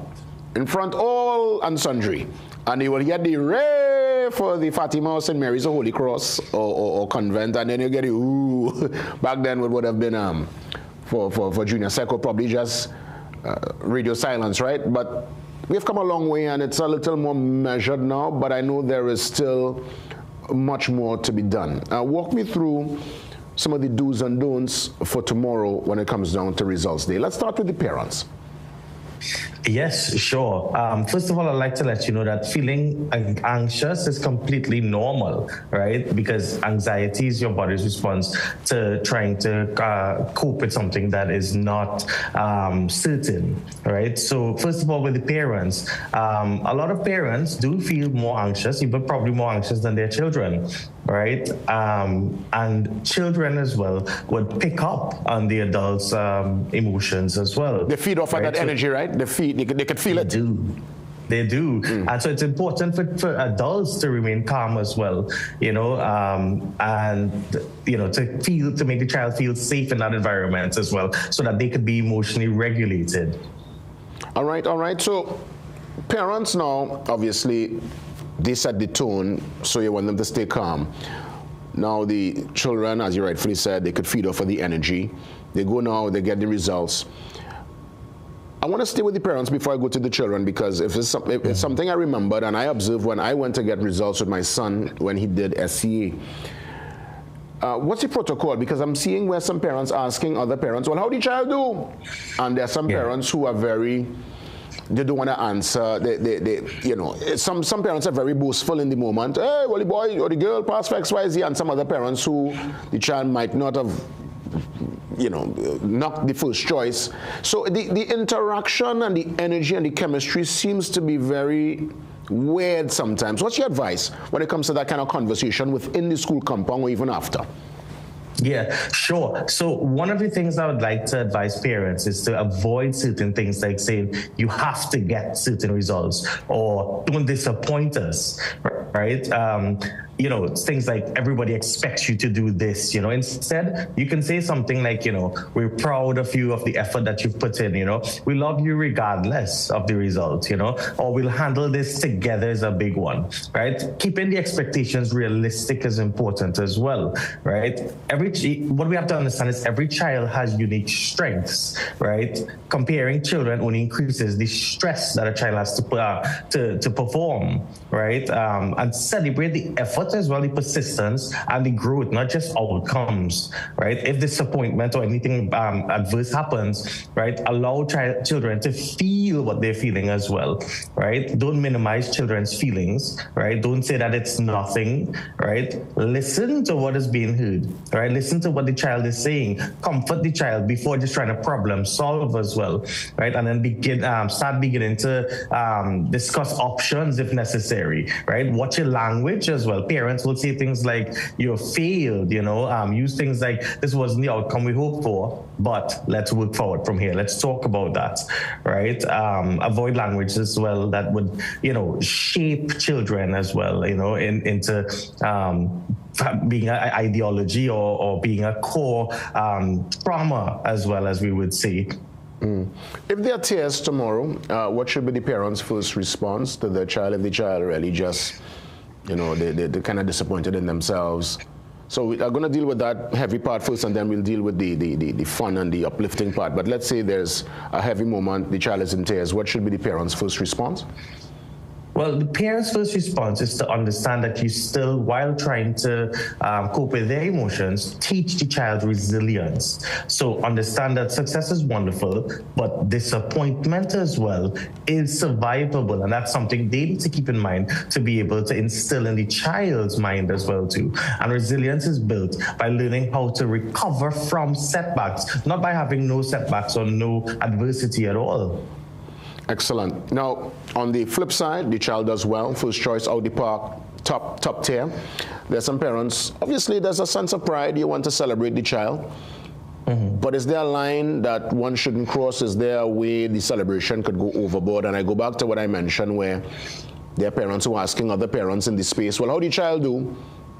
in front all and sundry, and you will get the ray for the Fatima or St. Mary's or Holy Cross or convent, and then you get the ooh. Back then it would have been for junior second probably just radio silence, right? But we've come a long way, and it's a little more measured now, but I know there is still much more to be done. Walk me through some of the do's and don'ts for tomorrow when it comes down to results day. Let's start with the parents. Yes, sure. First of all, I'd like to let you know that feeling anxious is completely normal, right? Because anxiety is your body's response to trying to cope with something that is not certain, right? So first of all, with the parents, a lot of parents do feel more anxious, even probably more anxious than their children, right? And children as well would pick up on the adults' emotions as well. They feed off of that energy, right? They could feel it. They do. And so it's important for adults to remain calm as well, you know, and, you know, to make the child feel safe in that environment as well, so that they could be emotionally regulated. All right. So parents now, obviously, they set the tone, so you want them to stay calm. Now the children, as you rightfully said, they could feed off of the energy. They go now, they get the results. I want to stay with the parents before I go to the children, because if it's something I remembered and I observed when I went to get results with my son when he did SCA. What's the protocol? Because I'm seeing where some parents asking other parents, well, how did the child do? And there are some parents who are they don't want to answer. They you know, some parents are very boastful in the moment. Hey, well, the boy or the girl passed for XYZ, and some other parents who the child might not have, you know, not the first choice. So the interaction and the energy and the chemistry seems to be very weird sometimes. What's your advice when it comes to that kind of conversation within the school compound or even after? Yeah, sure. So one of the things I would like to advise parents is to avoid certain things, like saying you have to get certain results or don't disappoint us, right? You know, it's things like everybody expects you to do this, you know. Instead, you can say something like, you know, we're proud of you, of the effort that you've put in, you know. We love you regardless of the results, you know, or we'll handle this together is a big one, right? Keeping the expectations realistic is important as well, right? What we have to understand is every child has unique strengths, right? Comparing children only increases the stress that a child has to perform, right? And celebrate the effort as well, the persistence and the growth, not just outcomes, right? If disappointment or anything adverse happens, right, allow children to feel what they're feeling as well, right? Don't minimize children's feelings, right? Don't say that it's nothing, right? Listen to what is being heard, right? Listen to what the child is saying. Comfort the child before just trying to problem solve as well, right? And then start beginning to discuss options if necessary, right? Watch your language as well. Parents will say things like, you failed, you know, use things like, this wasn't the outcome we hoped for, but let's work forward from here. Let's talk about that, right? Avoid language as well that would, you know, shape children as well, you know, into being an ideology or being a core trauma as well, as we would say. If there are tears tomorrow, what should be the parents' first response to their child if the child really just, you know, they're kind of disappointed in themselves? So we are going to deal with that heavy part first, and then we'll deal with the fun and the uplifting part. But let's say there's a heavy moment, the child is in tears. What should be the parents' first response? Well, the parents' first response is to understand that you still, while trying to cope with their emotions, teach the child resilience. So understand that success is wonderful, but disappointment as well is survivable. And that's something they need to keep in mind to be able to instill in the child's mind as well too. And resilience is built by learning how to recover from setbacks, not by having no setbacks or no adversity at all. Excellent. Now, on the flip side, the child does well, first choice out the park, top tier. There's some parents, obviously there's a sense of pride, you want to celebrate the child. But is there a line that one shouldn't cross? Is there a way the celebration could go overboard? And I go back to what I mentioned where there are parents who are asking other parents in the space, well, how did the child do?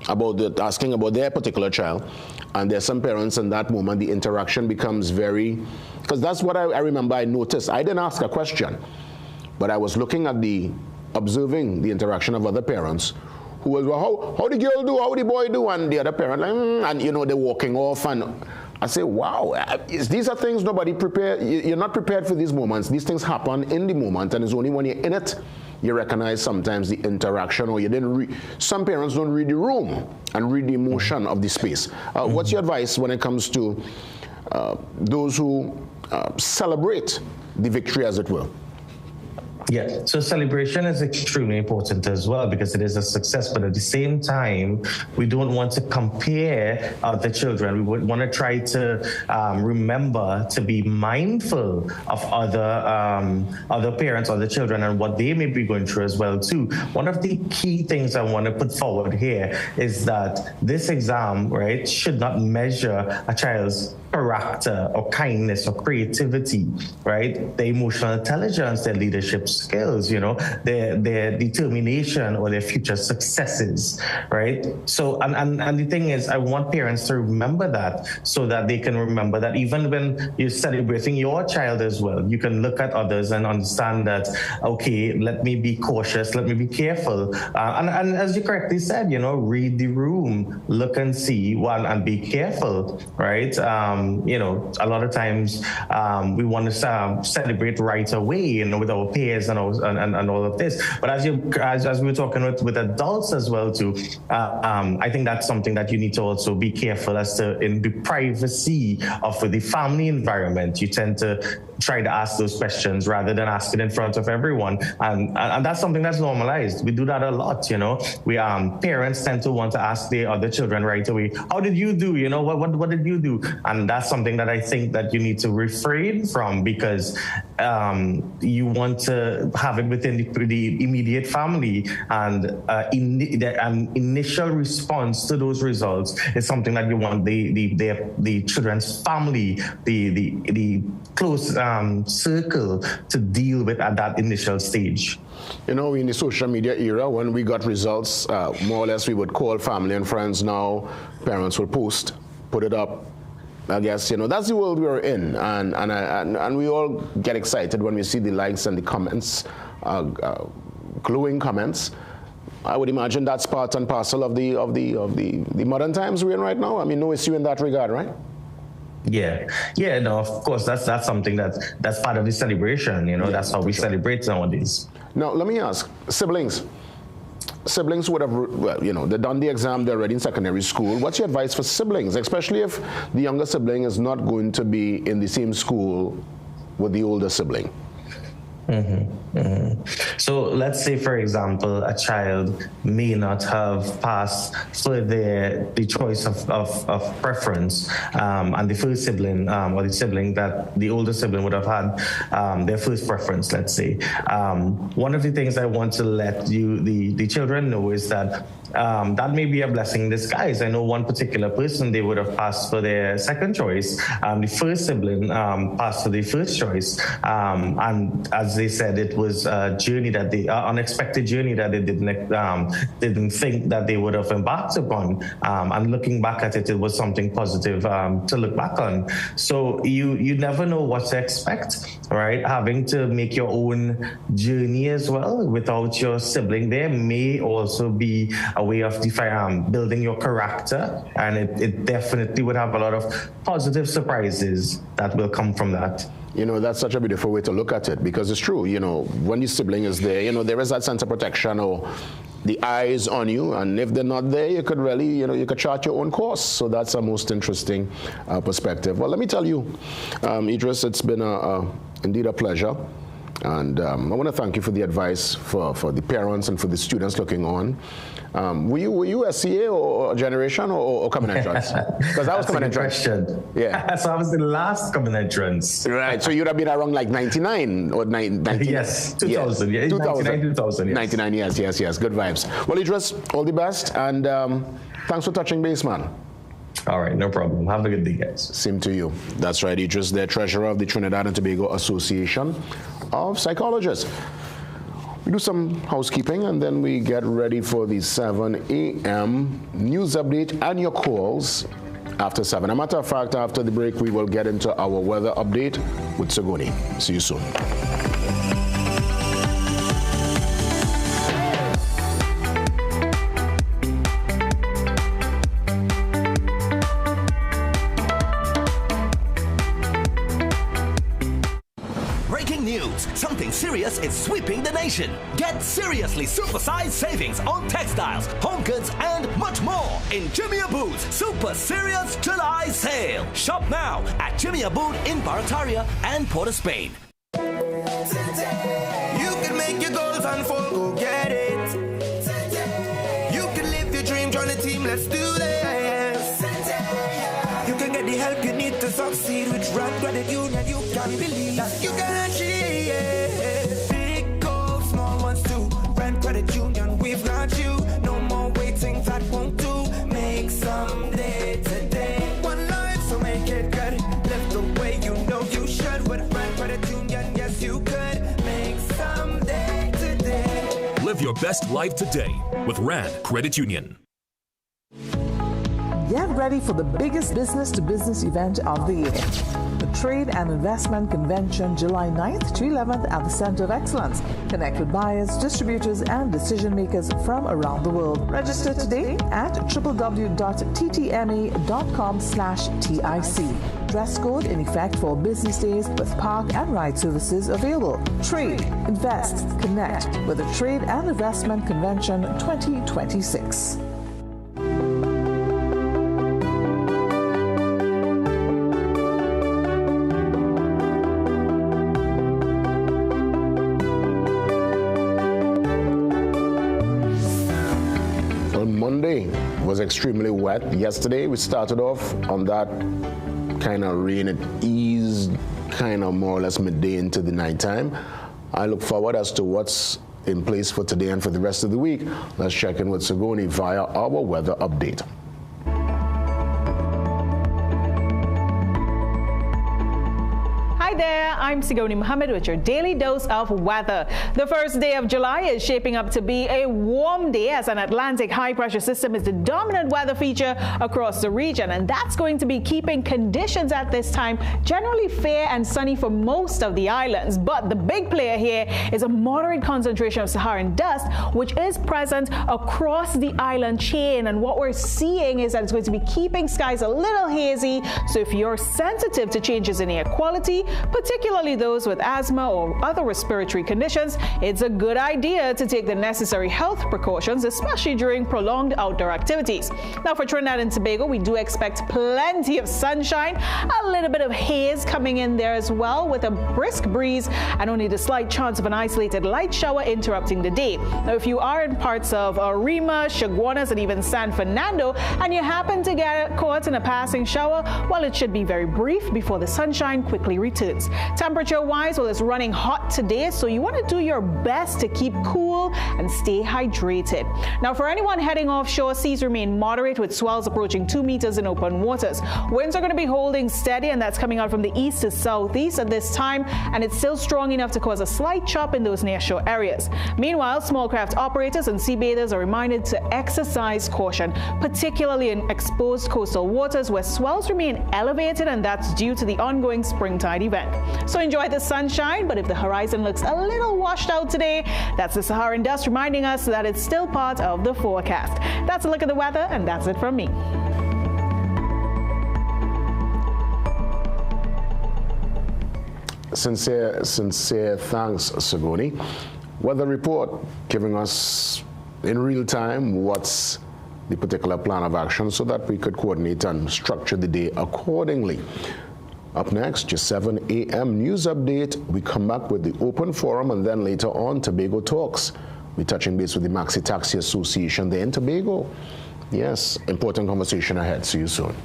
Asking about their particular child. And there's some parents in that moment, the interaction becomes very, because that's what I remember I noticed. I didn't ask a question, but I was looking at observing the interaction of other parents who was, well, how the girl do, how the boy do? And the other parent, like, and you know, they're walking off. And I say, wow, these are things nobody prepared. You're not prepared for these moments. These things happen in the moment, and it's only when you're in it you recognize sometimes the interaction, or you didn't read. Some parents don't read the room and read the emotion of the space. What's your advice when it comes to those who celebrate the victory, as it were? Yeah, so celebration is extremely important as well because it is a success, but at the same time, we don't want to compare the children. We would want to try to remember to be mindful of other parents, other children, and what they may be going through as well too. One of the key things I want to put forward here is that this exam, right, should not measure a child's character or kindness or creativity, right? Their emotional intelligence, their leadership skills, you know, their determination or their future successes, right? So, and the thing is, I want parents to remember that so that they can remember that even when you're celebrating your child as well, you can look at others and understand that, okay, let me be cautious, let me be careful. And as you correctly said, you know, read the room, look and see, and be careful, right? You know, a lot of times we want to celebrate right away, you know, with our peers and all of this. But as we were talking with adults as well too, I think that's something that you need to also be careful as to in the privacy of the family environment. You tend to try to ask those questions rather than ask it in front of everyone, and that's something that's normalized. We do that a lot, you know. We parents tend to want to ask the other children right away, how did you do? You know, what did you do? And that's something that I think that you need to refrain from because you want to have it within the immediate family, and an initial response to those results is something that you want the children's family, the close circle to deal with at that initial stage. You know, in the social media era, when we got results, more or less we would call family and friends. Now parents will post, put it up. I guess, you know, that's the world we're in, and we all get excited when we see the likes and the comments, glowing comments. I would imagine that's part and parcel of the modern times we're in right now. I mean, no issue in that regard, right? Yeah, no, of course, that's something that's part of the celebration. You know, yeah, that's how we celebrate nowadays. Now, let me ask, siblings would have, well, you know, they've done the exam, they're already in secondary school. What's your advice for siblings, especially if the younger sibling is not going to be in the same school with the older sibling? So let's say, for example, a child may not have passed for the choice of preference, and the first sibling or the sibling that the older sibling would have had their first preference, let's say. One of the things I want to let the children know is that that may be a blessing in disguise. I know one particular person, they would have passed for their second choice. The first sibling passed for the first choice. And as they said, it was a journey that they, unexpected journey that they didn't think that they would have embarked upon. And looking back at it, it was something positive to look back on. So you never know what to expect, right? Having to make your own journey as well without your sibling there may also be a way of building your character, and it definitely would have a lot of positive surprises that will come from that. that's such a beautiful way to look at it, because it's true, when your sibling is there, there is that sense of protection or the eyes on you, and if they're not there, you could really, you could chart your own course. So that's a most interesting perspective. Well, let me tell you, Idris, it's been indeed a pleasure. And I want to thank you for the advice for the parents and for the students looking on. Were you a CA or a generation or common entrance? Because I was common entrance. Yeah. So I was the last common entrance. Right. So you'd have been around like 99 or 90. Yes, 2000. Yeah. 99, 2000. Yes. 99. Yes. Good vibes. Well, Idris, all the best, and thanks for touching base, man. All right, no problem. Have a good day, guys. Same to you. That's right, Idris, the treasurer of the Trinidad and Tobago Association of Psychologists. We do some housekeeping, and then we get ready for the 7 a.m. news update and your calls after 7. As a matter of fact, after the break, we will get into our weather update with Sagoni. See you soon. Something serious is sweeping the nation. Get seriously supersized savings on textiles, home goods, and much more in Jimmy Abood's Super Serious July Sale. Shop now at Jimmy Abood in Barataria and Port of Spain. You can make your goals unfold, go get it. You can live your dream, join the team, let's do this. You can get the help you need to succeed with Rand Credit Union. You can believe that you can achieve. Big goals, small ones too. Rand Credit Union, we've got you. No more waiting, that won't do. Make someday today. One life, so make it good. Live the way you know you should. With Rand Credit Union, yes you could. Make someday today. Live your best life today with Rand Credit Union. Get ready for the biggest business-to-business event of the year. The Trade and Investment Convention, July 9th to 11th at the Center of Excellence. Connect with buyers, distributors, and decision makers from around the world. Register today at www.ttma.com/TIC. Dress code in effect for business days with park and ride services available. Trade, invest, connect with the Trade and Investment Convention 2026. Monday was extremely wet. Yesterday we started off on that kind of rain. It eased kind of more or less midday into the nighttime. I look forward as to what's in place for today and for the rest of the week. Let's check in with Sagoni via our weather update. Hi there, I'm Sigoni Mohammed with your daily dose of weather. The first day of July is shaping up to be a warm day as an Atlantic high-pressure system is the dominant weather feature across the region, and that's going to be keeping conditions at this time generally fair and sunny for most of the islands. But the big player here is a moderate concentration of Saharan dust, which is present across the island chain, and what we're seeing is that it's going to be keeping skies a little hazy. So if you're sensitive to changes in air quality, particularly those with asthma or other respiratory conditions, it's a good idea to take the necessary health precautions, especially during prolonged outdoor activities. Now for Trinidad and Tobago, we do expect plenty of sunshine, a little bit of haze coming in there as well with a brisk breeze and only the slight chance of an isolated light shower interrupting the day. Now if you are in parts of Arima, Chaguanas, and even San Fernando and you happen to get caught in a passing shower, well, it should be very brief before the sunshine quickly returns. Temperature-wise, well, it's running hot today, so you want to do your best to keep cool and stay hydrated. Now, for anyone heading offshore, seas remain moderate with swells approaching 2 meters in open waters. Winds are going to be holding steady, and that's coming out from the east to southeast at this time, and it's still strong enough to cause a slight chop in those nearshore areas. Meanwhile, small craft operators and sea bathers are reminded to exercise caution, particularly in exposed coastal waters where swells remain elevated, and that's due to the ongoing spring tide event. So enjoy the sunshine, but if the horizon looks a little washed out today, that's the Saharan dust reminding us that it's still part of the forecast. That's a look at the weather, and that's it from me. Sincere thanks, Sigoni. Weather report giving us in real time what's the particular plan of action so that we could coordinate and structure the day accordingly. Up next, your 7 a.m. news update. We come back with the open forum, and then later on, Tobago Talks. We're touching base with the Maxi Taxi Association there in Tobago. Yes, important conversation ahead. See you soon.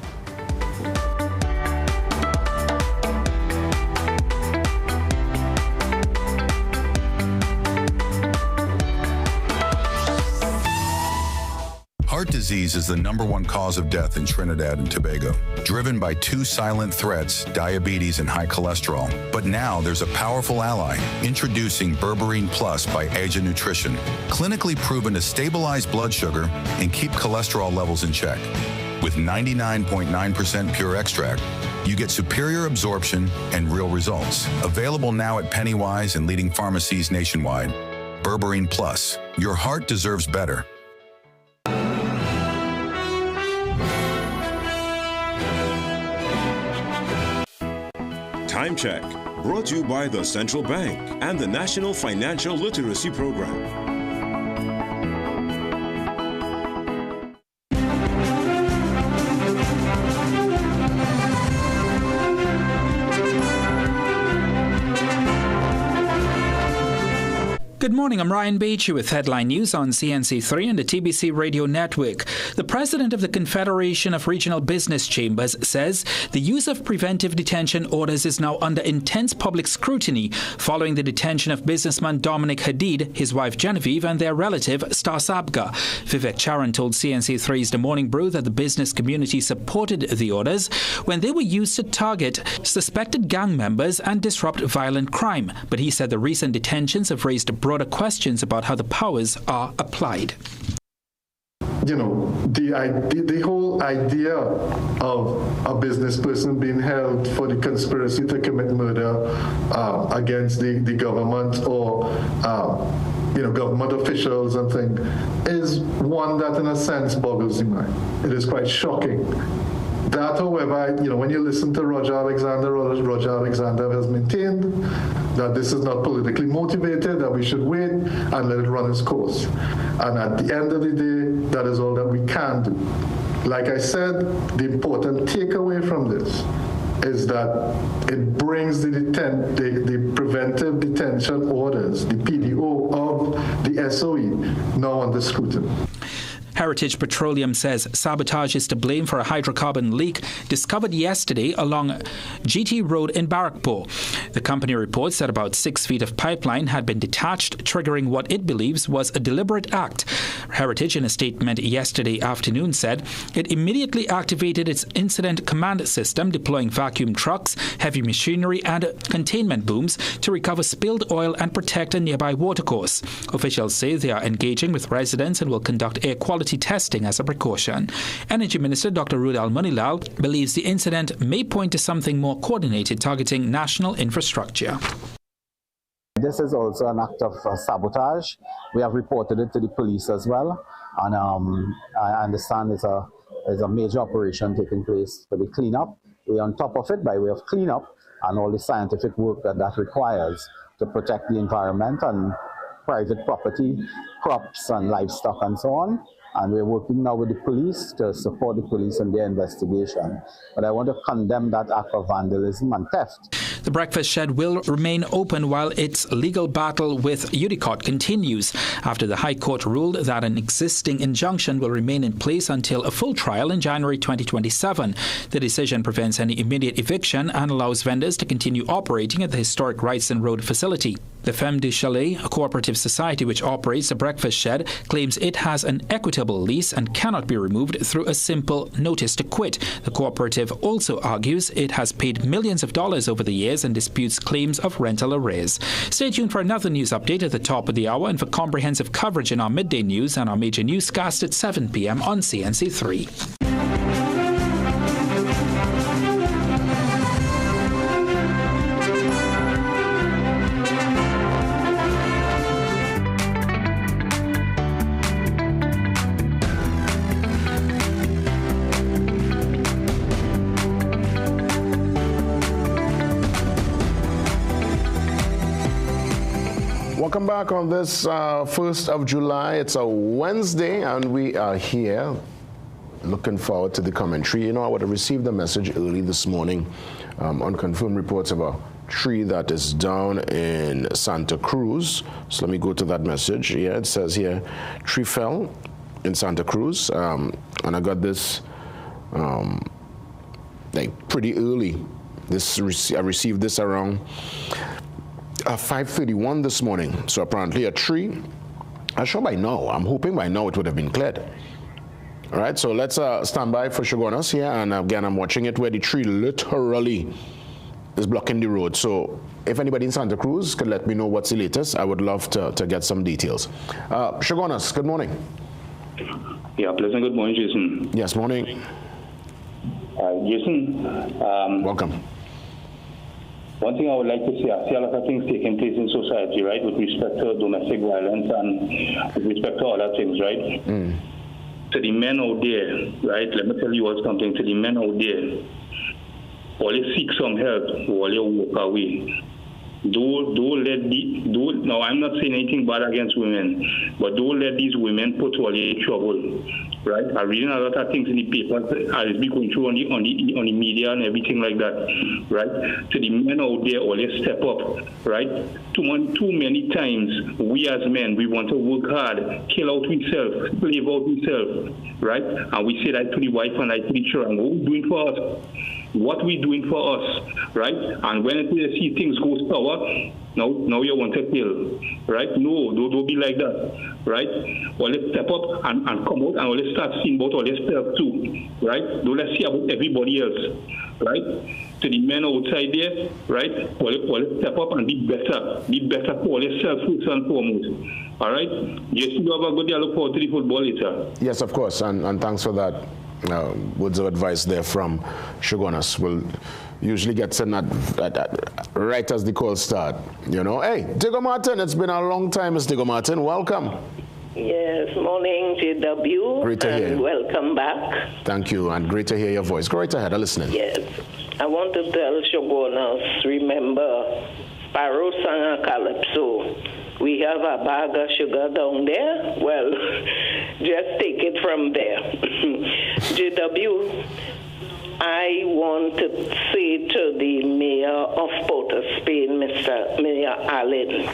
Heart disease is the #1 cause of death in Trinidad and Tobago, driven by 2 silent threats, diabetes and high cholesterol. But now there's a powerful ally, introducing Berberine Plus by Asia Nutrition, clinically proven to stabilize blood sugar and keep cholesterol levels in check. With 99.9% pure extract, you get superior absorption and real results. Available now at Pennywise and leading pharmacies nationwide. Berberine Plus. Your heart deserves better. Time Check, brought to you by the Central Bank and the National Financial Literacy Program. Good morning, I'm Ryan Beachy with headline news on CNC3 and the TBC Radio Network. The president of the Confederation of Regional Business Chambers says the use of preventive detention orders is now under intense public scrutiny following the detention of businessman Dominic Hadid, his wife Genevieve, and their relative Star Sabga. Vivek Charan told CNC3's The Morning Brew that the business community supported the orders when they were used to target suspected gang members and disrupt violent crime. But he said the recent detentions have raised broader questions about how the powers are applied. You know, the whole idea of a business person being held for the conspiracy to commit murder against the government or government officials and things is one that in a sense boggles the mind. It is quite shocking. That, however, when you listen to Roger Alexander has maintained that this is not politically motivated, that we should wait and let it run its course. And at the end of the day, that is all that we can do. Like I said, the important takeaway from this is that it brings the preventive detention orders, the PDO of the SOE, now under scrutiny. Heritage Petroleum says sabotage is to blame for a hydrocarbon leak discovered yesterday along GT Road in Barrackpore. The company reports that about 6 feet of pipeline had been detached, triggering what it believes was a deliberate act. Heritage, in a statement yesterday afternoon, said it immediately activated its incident command system, deploying vacuum trucks, heavy machinery and containment booms to recover spilled oil and protect a nearby watercourse. Officials say they are engaging with residents and will conduct air quality testing as a precaution. Energy Minister Dr. Rudal Munilal believes the incident may point to something more coordinated targeting national infrastructure. This is also an act of sabotage. We have reported it to the police as well, and I understand there's a major operation taking place for the cleanup. We're on top of it by way of cleanup and all the scientific work that requires to protect the environment and private property, crops and livestock and so on. And we're working now with the police to support the police in their investigation. But I want to condemn that act of vandalism and theft. The breakfast shed will remain open while its legal battle with Udicot continues after the High Court ruled that an existing injunction will remain in place until a full trial in January 2027. The decision prevents any immediate eviction and allows vendors to continue operating at the historic Wrightson Road facility. The Femme du Chalet, a cooperative society which operates the breakfast shed, claims it has an equitable lease and cannot be removed through a simple notice to quit. The cooperative also argues it has paid millions of dollars over the years and disputes claims of rental arrears. Stay tuned for another news update at the top of the hour and for comprehensive coverage in our midday news and our major newscast at 7 p.m. on CNC3. Welcome back on this 1st of July. It's a Wednesday, and we are here looking forward to the commentary. You know, I would have received a message early this morning, unconfirmed reports of a tree that is down in Santa Cruz. So let me go to that message. Yeah, it says here, tree fell in Santa Cruz, and I got this like pretty early. I received this around 5:31 this morning. So apparently a tree, I'm sure by now, I'm hoping by now it would have been cleared. All right, so let's stand by for Shogunas here, and again, I'm watching it where the tree literally is blocking the road. So if anybody in Santa Cruz could let me know what's the latest, I would love to get some details. Shogunas, good morning. Yeah, pleasant good morning, Jason. Yes, morning. Jason. Welcome. One thing I would like to say, I see a lot of things taking place in society, right, with respect to domestic violence and with respect to other things, right? To the men out there, right, let me tell you all something. To the men out there, while you seek some help, while you walk away, now I'm not saying anything bad against women, but don't let these women put all you in trouble, right? I'm reading a lot of things in the papers as we going through on the media and everything like that, right? So the men out there always step up, right? Too many times we as men, we want to work hard, kill out ourselves, slave out ourselves, right? And we say that to the wife and to the children. What we doing for us? What we doing for us, right? And when you see things go sour, now you want to kill, right? No, don't be like that, right? Well, let's step up and come out, and let's start seeing about all yourself too, right? Don't let's see about everybody else, right? To the men outside there, right? Well, let's step up and be better for all yourself first and foremost, all right? Just you have a good day. I look forward to the football later. Yes, of course, and thanks for that. Words of advice there from Shogunas. We'll usually get sent that right as the call start. You know, hey, Diego Martin, it's been a long time, Mr. Diego Martin. Welcome. Yes, morning, JW. Great to hear you. Welcome back. Thank you, and great to hear your voice. Go right ahead, I'm listening. Yes, I want to tell Shogunas, remember, Sparrow sang a calypso. We have a bag of sugar down there. Well, just take it from there. JW, I want to say to the mayor of Port of Spain, Mr. Mayor Allen,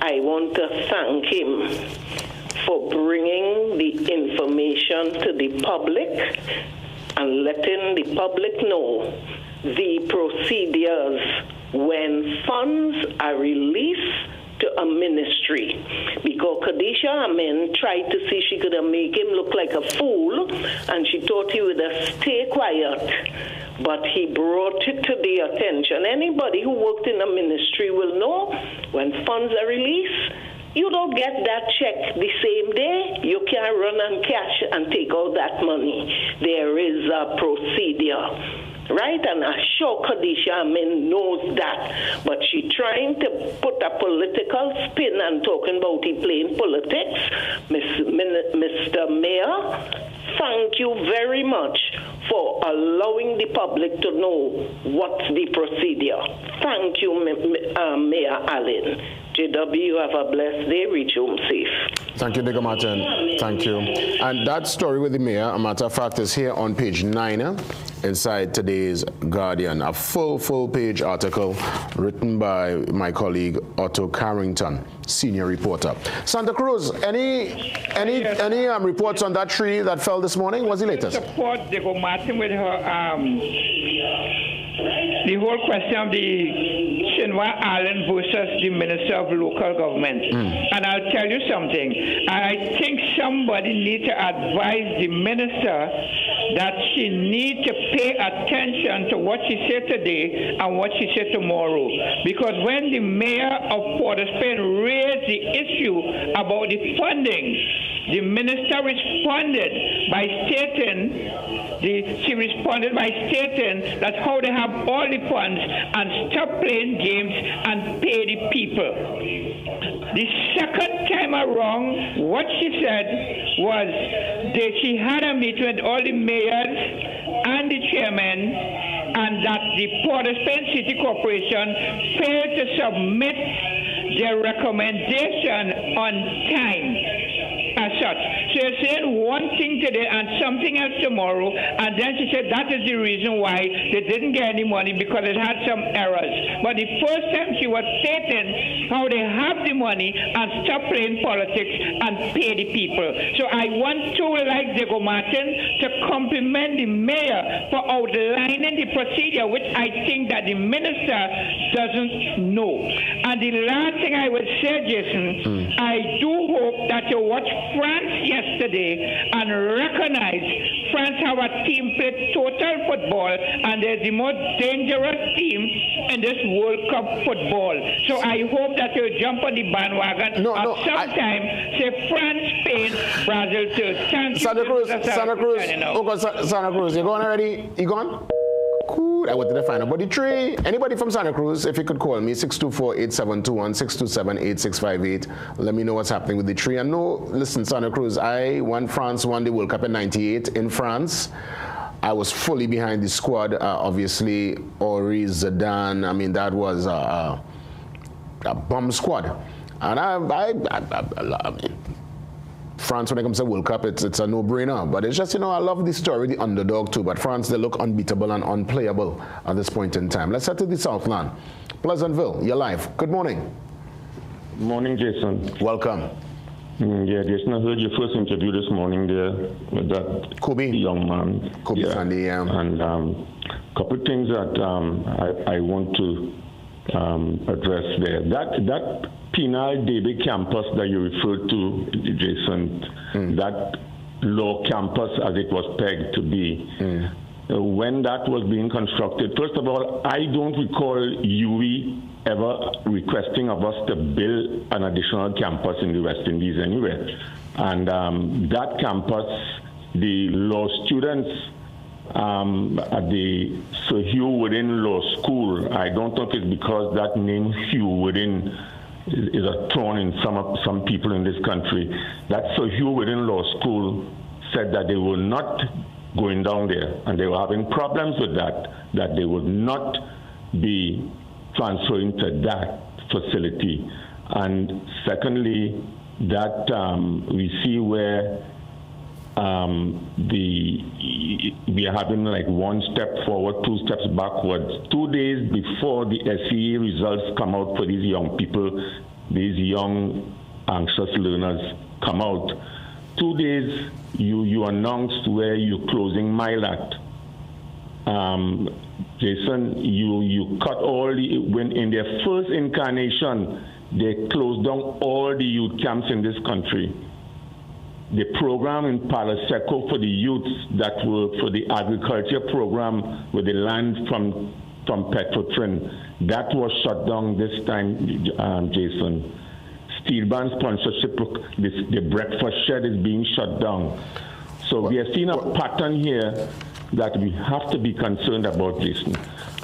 I want to thank him for bringing the information to the public and letting the public know the procedures when funds are released to a ministry, because Khadija Amin tried to see she could make him look like a fool, and she thought he would stay quiet, but he brought it to the attention. Anybody who worked in a ministry will know when funds are released, you don't get that check the same day. You can't run and cash and take out that money. There is a procedure. Right, and I'm sure Khadija Amin knows that, but she trying to put a political spin and talking about he playing politics. Mr. Mayor, thank you very much for allowing the public to know what's the procedure. Thank you, Mayor Allen. JW, have a blessed day. Reach home safe. Thank you, Diego Martin. Thank you. And that story with the mayor, a matter of fact, is here on page 9 inside today's Guardian. A full page article written by my colleague Otto Carrington, senior reporter. Santa Cruz, any reports on that tree that fell this morning? What's the latest? Support Diego Martin with her the whole question of the Shinwa Allen versus the Minister of Local Government. And I'll tell you something. I think somebody needs to advise the minister that she needs to pay attention to what she said today and what she said tomorrow. Because when the mayor of Port of Spain raised the issue about the funding, the minister responded by stating that how they have all the funds and stop playing games and pay the people. The second time around, what she said was that she had a meeting with all the mayors and the chairman, and that the Port of Spain City Corporation failed to submit their recommendation on time as such. So you're saying one thing today and something else tomorrow, and then she said that is the reason why they didn't get any money, because it had some errors. But the first time she was stating how they have the money and stop playing politics and pay the people. So I want to, like Diego Martin, to compliment the mayor for outlining the procedure, which I think that the minister doesn't know. And the last thing I would say, Jason, I do hope that you watch France yesterday and recognize France have a team play total football, and they're the most dangerous team in this World Cup football. So I hope that you jump on the bandwagon sometime say France, Spain, Brazil too. Thank you. Santa Cruz, you going already? You gone? Cool. I wanted to find out about the tree. Anybody from Santa Cruz, if you could call me, 624-8721, 627-8658. Let me know what's happening with the tree. And no, listen, Santa Cruz, when France won the World Cup in '98 in France, I was fully behind the squad. Obviously, Henry, Zidane, I mean, that was a bomb squad. And I mean, France, when it comes to World Cup, it's a no-brainer. But it's just, I love the story, the underdog too. But France, they look unbeatable and unplayable at this point in time. Let's head to the Southland. Pleasantville, you're live. Good morning. Morning, Jason. Welcome. Yeah, Jason, I heard your first interview this morning there with that Kobe young man. Kobe Sandy, yeah. And a couple of things that I want to address there. That Penal David campus that you referred to, Jason, that law campus as it was pegged to be, when that was being constructed, first of all, I don't recall UWI ever requesting of us to build an additional campus in the West Indies anywhere. And that campus, the law students at the Sir Hugh Woodin Law School, I don't know if it's because that name Hugh Woodin is a thorn in some people in this country. That Sir Hugh Woodin Law School said that they were not going down there, and they were having problems with that they would not be transferring to that facility. And secondly, that we see where we are having like one step forward, two steps backwards. 2 days before the SEA results come out for these young people, these young anxious learners come out, 2 days you announced where you're closing Milat. Jason, you cut all when in their first incarnation, they closed down all the youth camps in this country. The program in Palo Seco for the youths that were for the agriculture program with the land from Petrotrin, that was shut down this time, Jason. Steel band sponsorship, the breakfast shed is being shut down. So we are seeing a pattern here that we have to be concerned about, Jason.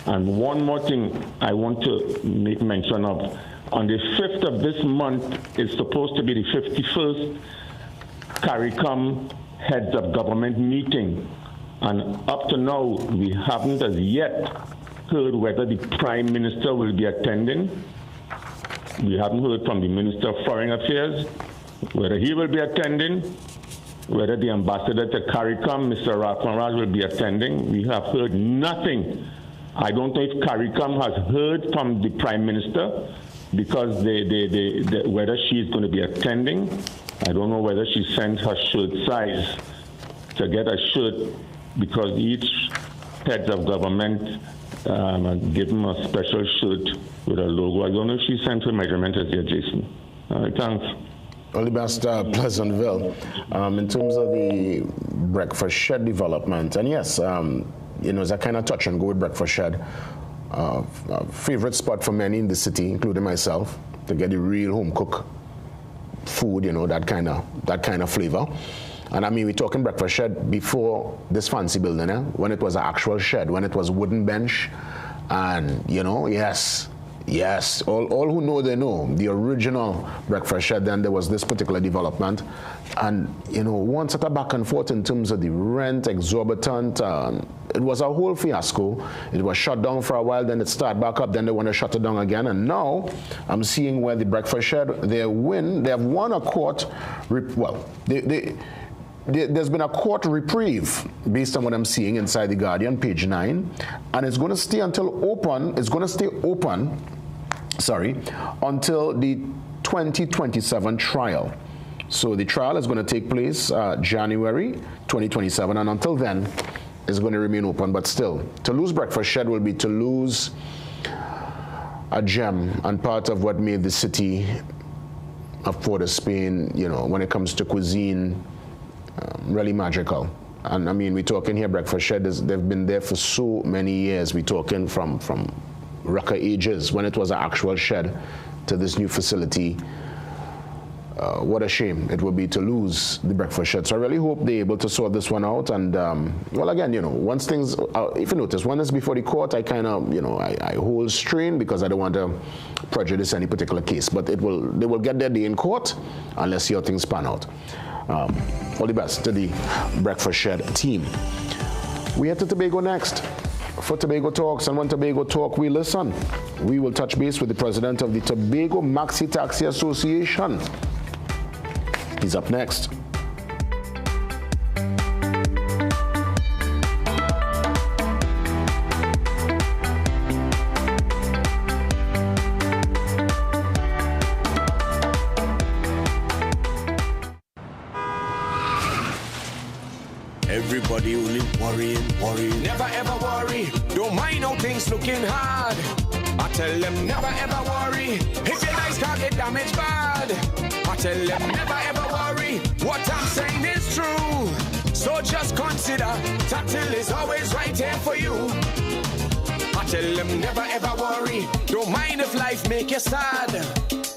And one more thing I want to make mention of. On the 5th of this month, it's supposed to be the 51st CARICOM Heads of Government meeting. And up to now, we haven't as yet heard whether the Prime Minister will be attending. We haven't heard from the Minister of Foreign Affairs whether he will be attending, whether the Ambassador to CARICOM, Mr. Raj, will be attending. We have heard nothing. I don't know if CARICOM has heard from the Prime Minister because whether she is going to be attending. I don't know whether she sent her shirt size to get a shirt because each head of government give them a special shirt with a logo. I don't know if she sent her measurement as yet, Jason. Thanks. All the best, Pleasantville. In terms of the breakfast shed development, and yes, it's a kind of touch and go with breakfast shed. Favorite spot for many in the city, including myself, to get the real home cook food, that kind of flavor. And I mean, we're talking breakfast shed before this fancy building, when it was an actual shed, when it was wooden bench, and yes, all who know, they know the original breakfast shed. Then there was this particular development, and one sort of back and forth in terms of the rent, exorbitant. it was a whole fiasco. It was shut down for a while, then it started back up, then they want to shut it down again. And now I'm seeing where the Breakfast Shed, they have won a court, there's been a court reprieve based on what I'm seeing inside the Guardian, page 9, and it's going to stay until the 2027 trial. So the trial is going to take place January 2027, and until then, it's going to remain open. But still, to lose Breakfast Shed will be to lose a gem and part of what made the city of Port of Spain, you know, when it comes to cuisine, really magical. And I mean, we're talking here, Breakfast Shed, they've been there for so many years. We're talking from Rucker ages, when it was an actual shed, to this new facility. What a shame it would be to lose the Breakfast Shed. So I really hope they're able to sort this one out. And well, again, you know, once things, if you notice, when it's before the court, I kind of, you know, I hold strain because I don't want to prejudice any particular case. But they will get their day in court unless your things pan out. All the best to the Breakfast Shed team. We head to Tobago next for Tobago Talks, and when Tobago Talk, we listen. We will touch base with the president of the Tobago Maxi Taxi Association. He's up next. Everybody only worrying. Never ever worry. Don't mind how things looking hard. I tell them never ever worry. If your nice car get damaged bad, I tell them never ever worry. What I'm saying is true. So just consider Tatil is always right here for you. I tell them never ever worry. Don't mind if life make you sad.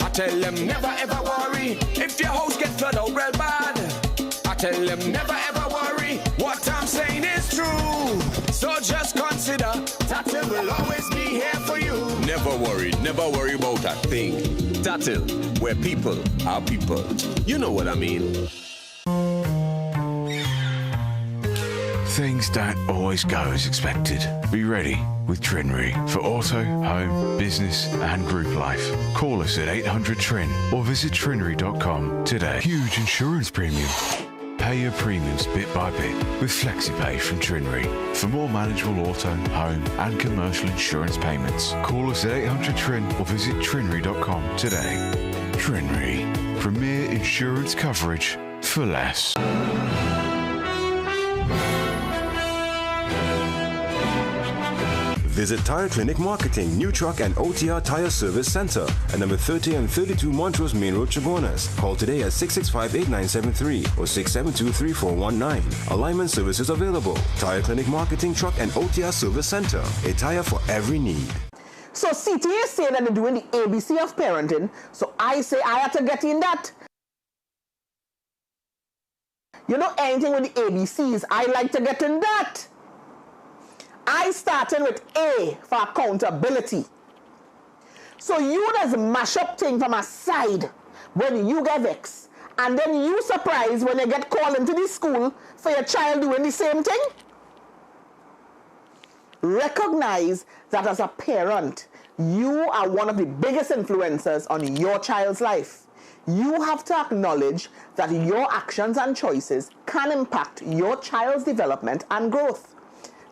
I tell them never ever worry. If your house get flooded out real bad, I tell them never ever worry. What I'm saying is true. So just consider Tatil will always be here for you. Never worry about a thing. Tatil, where people are people. You know what I mean. Things don't always go as expected. Be ready with Trinry for auto, home, business and group life. Call us at 800 Trin or visit trinry.com today. Huge insurance premium. Pay your premiums bit by bit with FlexiPay from Trinry. For more manageable auto, home and commercial insurance payments, call us at 800 Trin or visit trinry.com today. Trinry, premier insurance coverage for less. Visit Tire Clinic Marketing, New Truck and OTR Tire Service Center at number 30 and 32 Montrose Main Road, Chaguanas. Call today at 665-8973 or 672-3419. Alignment services available. Tire Clinic Marketing, Truck and OTR Service Center. A tire for every need. So CTA is saying that they're doing the ABC of parenting, so I say I have to get in that. You know, anything with the ABCs, I like to get in that. I started with A for accountability. So you just mash up things from a side when you get vexed, and then you surprised when you get called into the school for your child doing the same thing. Recognize that as a parent, you are one of the biggest influencers on your child's life. You have to acknowledge that your actions and choices can impact your child's development and growth.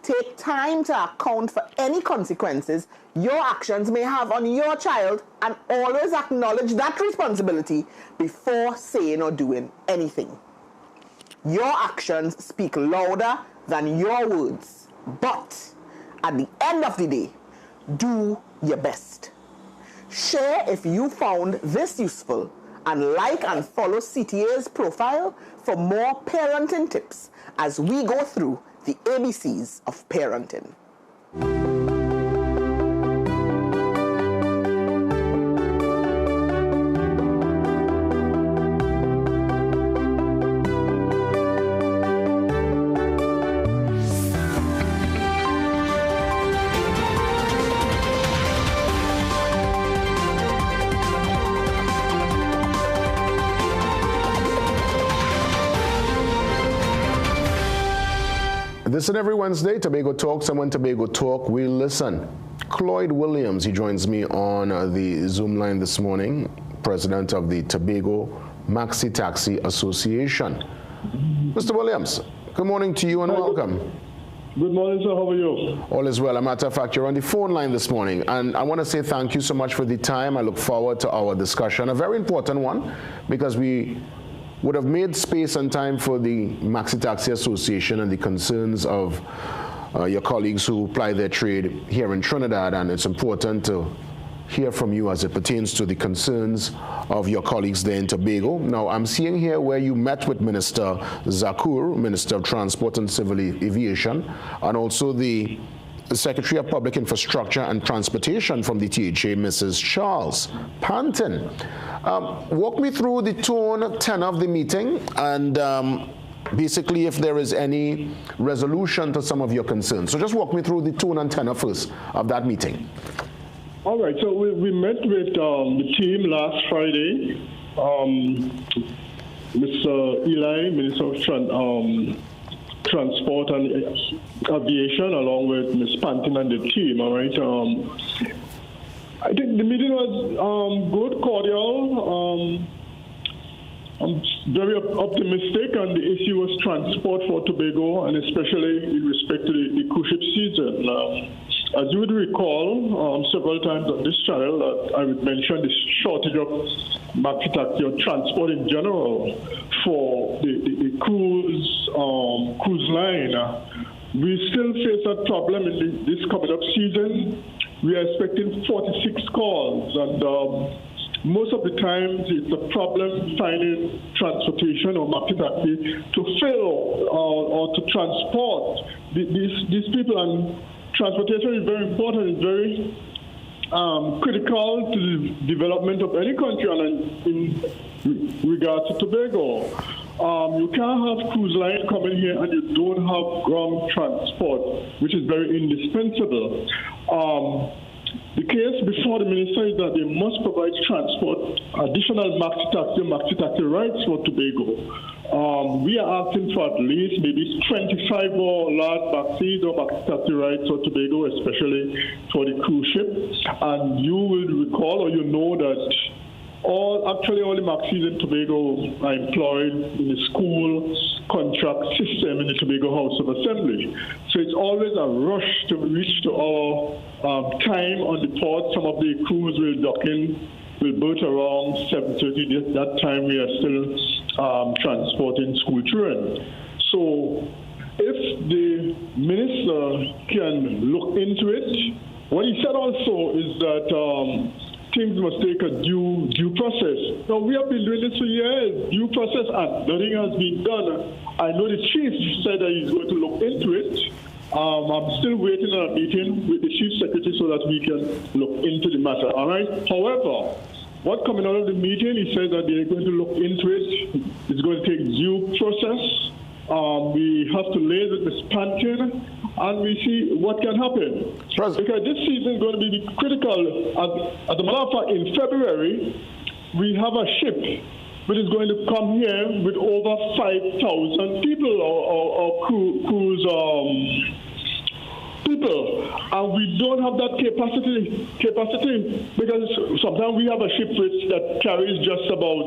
Take time to account for any consequences your actions may have on your child and always acknowledge that responsibility before saying or doing anything. Your actions speak louder than your words, but at the end of the day, do your best. Share if you found this useful and like and follow CTA's profile for more parenting tips as we go through the ABCs of parenting. This and every Wednesday, Tobago Talks, and when Tobago Talk, we listen. Cloyd Williams, he joins me on the Zoom line this morning, president of the Tobago Maxi Taxi Association. Mr. Williams, good morning to you and welcome. Good morning, sir. How are you? All is well. As a matter of fact, you're on the phone line this morning, and I want to say thank you so much for the time. I look forward to our discussion, a very important one, because we would have made space and time for the Maxi Taxi Association and the concerns of your colleagues who ply their trade here in Trinidad, and it's important to hear from you as it pertains to the concerns of your colleagues there in Tobago. Now, I'm seeing here where you met with Minister Zakur, Minister of Transport and Civil Aviation, and also the Secretary of Public Infrastructure and Transportation from the THA, Mrs. Charles Panton. Walk me through the tone, tenor of the meeting, and basically if there is any resolution to some of your concerns. So just walk me through the tone and tenor first of that meeting. All right, so we met with the team last Friday. Mr. Eli, Minister of Transport and Aviation, along with Ms. Panton and the team, all right? I think the meeting was good, cordial. I'm very optimistic, and the issue was transport for Tobago, and especially in respect to the cruise ship season. As you would recall, several times on this channel, I would mention the shortage of maxi taxi or transport in general for the cruise line. We still face that problem in this coming up season. We are expecting 46 calls, and most of the times it's a problem finding transportation or maxi taxi to fill or to transport these people. And transportation is very important. It's very critical to the development of any country, and in regards to Tobago. You can't have cruise line coming here and you don't have ground transport, which is very indispensable. The case before the minister is that they must provide transport, additional maxi taxi rights for Tobago. We are asking for at least maybe 25 more large maxis or maxi taxi rights for Tobago, especially for the cruise ship. And you will recall, or you know, that all the maxis in Tobago are employed in the school contract system in the Tobago House of Assembly. So it's always a rush to reach to our time on the port. Some of the crews will dock in, will boat around 7:30. That time we are still transporting school children. So if the minister can look into it, what he said also is that things must take a due process. Now, we have been doing this for years, due process, and nothing has been done. I know the chief said that he's going to look into it. I'm still waiting on a meeting with the chief secretary so that we can look into the matter, all right? However, what coming out of the meeting, he said that they're going to look into it. It's going to take due process. We have to liaise with Ms. Panton, and we see what can happen. Because this season is going to be critical. As a matter of fact, in February, we have a ship which is going to come here with over 5,000 people or cruise people, and we don't have that capacity because sometimes we have a ship that carries just about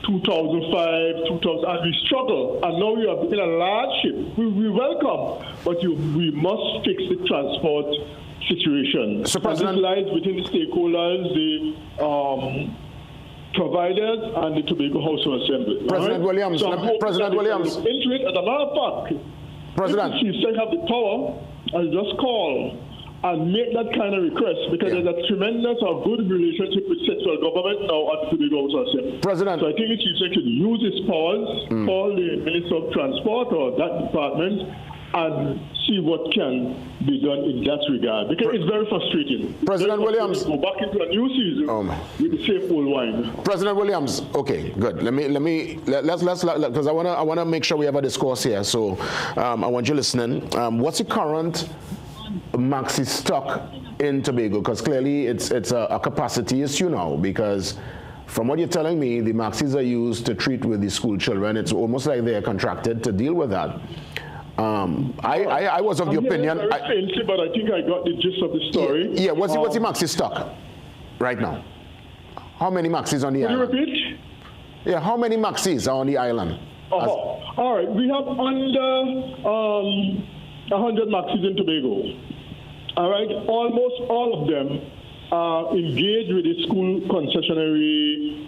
2005, 2000, and we struggle. And now we are in a large ship. We welcome, but we must fix the transport situation. So, President, this lies within the stakeholders, the providers, and the Tobago House of Assembly. President Williams, so President Williams. Into it, as a matter of fact, President, if the chief still have the power, I'll just call and make that kind of request, because there's a tremendous or good relationship with central government now at the Tobago House of Assembly. President. So I think the chief should use his powers, call the Minister of Transport or that department, and see what can be done in that regard, because it's very frustrating. President Williams, go back into a new season with the same old wine. President Williams, okay, good. Let's because I wanna make sure we have a discourse here. So I want you listening. What's the current maxi stock in Tobago? Because clearly it's a capacity issue now, because from what you're telling me, the maxis are used to treat with the school children. It's almost like they're contracted to deal with that. I was of the opinion. Very faintly, but I think I got the gist of the story. Yeah, what's the maxi stock right now? How many maxis on the island? Can you repeat? Yeah, how many maxis are on the island? All right, we have under 100 maxis in Tobago. All right, almost all of them are engaged with the school concessionary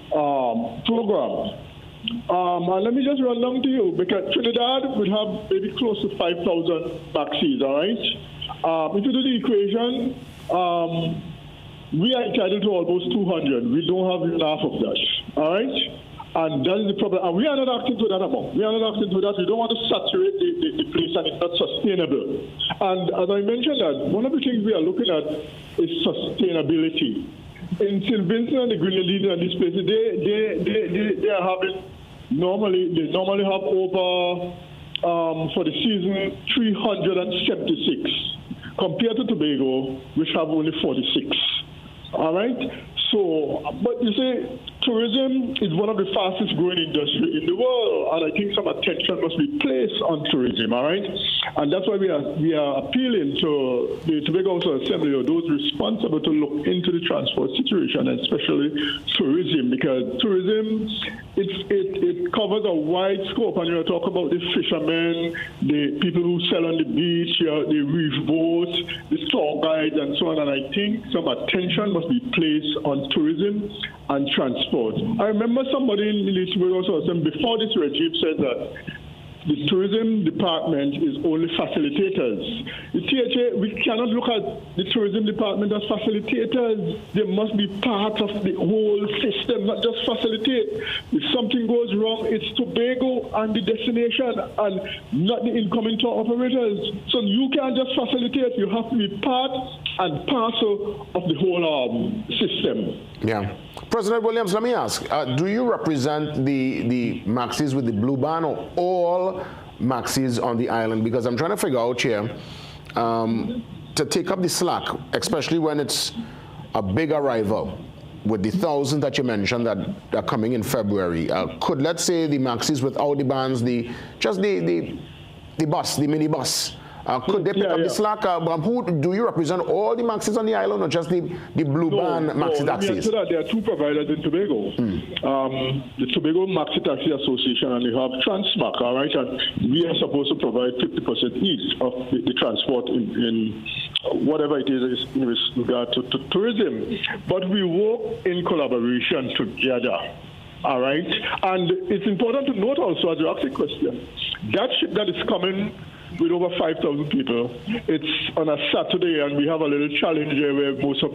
program. And let me just run down to you, because Trinidad would have maybe close to 5,000 maxis, all right? If you do the equation, we are entitled to almost 200. We don't have enough of that, all right? And that is the problem. And we are not acting to that amount. We are not acting to that. We don't want to saturate the place, and it's not sustainable. And as I mentioned, that one of the things we are looking at is sustainability. In St. Vincent and the Grenadines and these places, they are having they normally have over for the season 376 compared to Tobago, which have only 46. All right. So, but you see, tourism is one of the fastest growing industry in the world, and I think some attention must be placed on tourism, all right? And that's why we are appealing to the Tobago House of Assembly, or those responsible, to look into the transport situation, and especially tourism, because tourism, it covers a wide scope, and you talk about the fishermen, the people who sell on the beach, the reef boats, the tour guides, and so on, and I think some attention must be placed on tourism and transport. I remember somebody in the Tobago House of Assembly before this regime said that the tourism department is only facilitators. The THA, we cannot look at the tourism department as facilitators. They must be part of the whole system, not just facilitate. If something goes wrong, it's Tobago and the destination, and not the incoming tour operators. So you can't just facilitate. You have to be part and parcel of the whole system. Yeah. President Williams, let me ask, do you represent the maxis with the blue band, or all maxis on the island? Because I'm trying to figure out here, to take up the slack, especially when it's a big arrival with the 1,000 that you mentioned that are coming in February. Could, let's say, the maxis without the bands, just the bus, the minibus, could they pick up the slack? Who do you represent? All the maxis on the island, or just the blue band maxi taxis? There are two providers in Tobago. The Tobago Maxi Taxi Association, and they have Transmac, all right? And we are supposed to provide 50% each of the transport in whatever it is in regard to tourism. But we work in collaboration together. All right? And it's important to note also, as you ask the question, that ship that is coming with over 5,000 people, it's on a Saturday, and we have a little challenge there where most of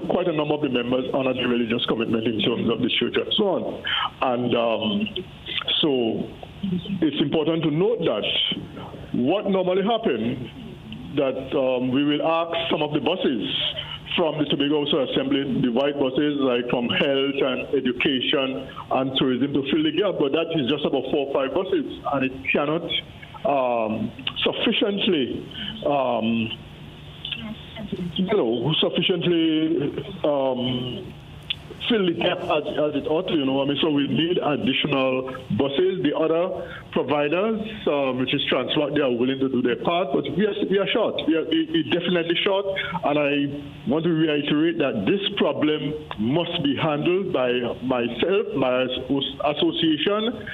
quite a number of the members honor the religious commitment in terms of the church and so on. And so it's important to note that what normally happens, that we will ask some of the buses from the Tobago House of Assembly, the white buses, like from health and education and tourism, to fill the gap, but that is just about 4 or 5 buses, and it cannot sufficiently fill the gap as it ought to, so we need additional buses. The other providers, which is Transmac, they are willing to do their part, but we are short. We are definitely short, and I want to reiterate that this problem must be handled by myself, my association,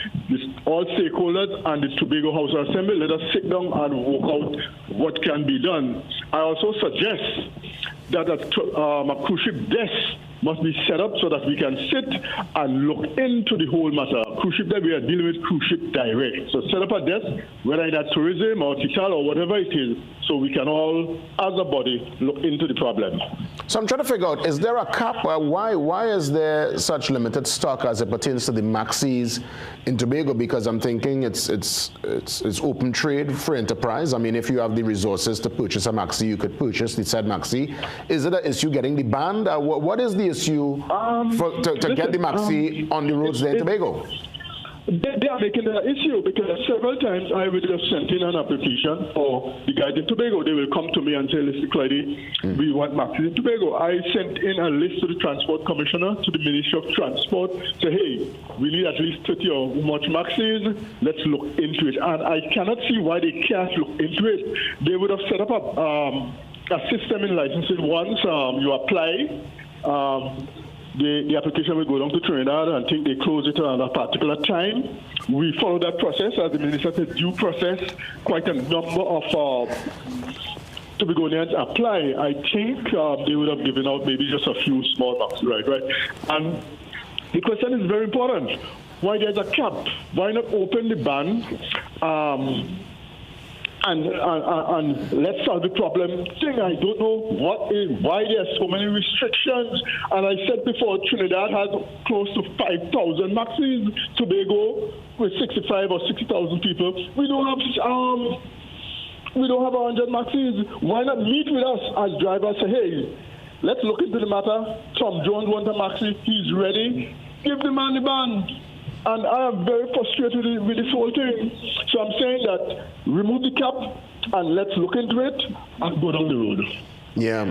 all stakeholders, and the Tobago House of Assembly. Let us sit down and work out what can be done. I also suggest that a cruise ship desk must be set up so that we can sit and look into the whole matter. Cruise ship that we are dealing with, cruise ship direct. So set up a desk, whether it's tourism or Tital or whatever it is, so we can all, as a body, look into the problem. So I'm trying to figure out, is there a cap? Why is there such limited stock as it pertains to the maxis in Tobago? Because I'm thinking it's open trade for enterprise. I mean, if you have the resources to purchase a maxi, you could purchase the said maxi. Is it an issue getting the band? What is the issue to get the maxi on the roads there in Tobago? they are making that issue, because several times I would have sent in an application for the guys in Tobago. They will come to me and say, listen, Clyde, we want maxis in Tobago. I sent in a list to the Transport Commissioner, to the Ministry of Transport, say, hey, we need at least 30 or much maxis. Let's look into it. And I cannot see why they can't look into it. They would have set up a system in licensing. Once you apply, the application will go down to Trinidad, and I think they close it at a particular time. We follow that process, as the minister said, due process. Quite a number of Tobagonians apply. I think they would have given out maybe just a few small boxes, right? And the question is very important. Why there's a cap? Why not open the ban? And let's solve the problem. I don't know why there are so many restrictions. And I said before, Trinidad has close to 5,000 maxis. Tobago with 65 or 60,000 people. We don't have 100 maxis. Why not meet with us as drivers? Say, hey, let's look into the matter. Tom Jones wants a maxi. He's ready. Give the man the ban. And I am very frustrated with this whole thing. So I'm saying that remove the cap and let's look into it and go down the road. Yeah,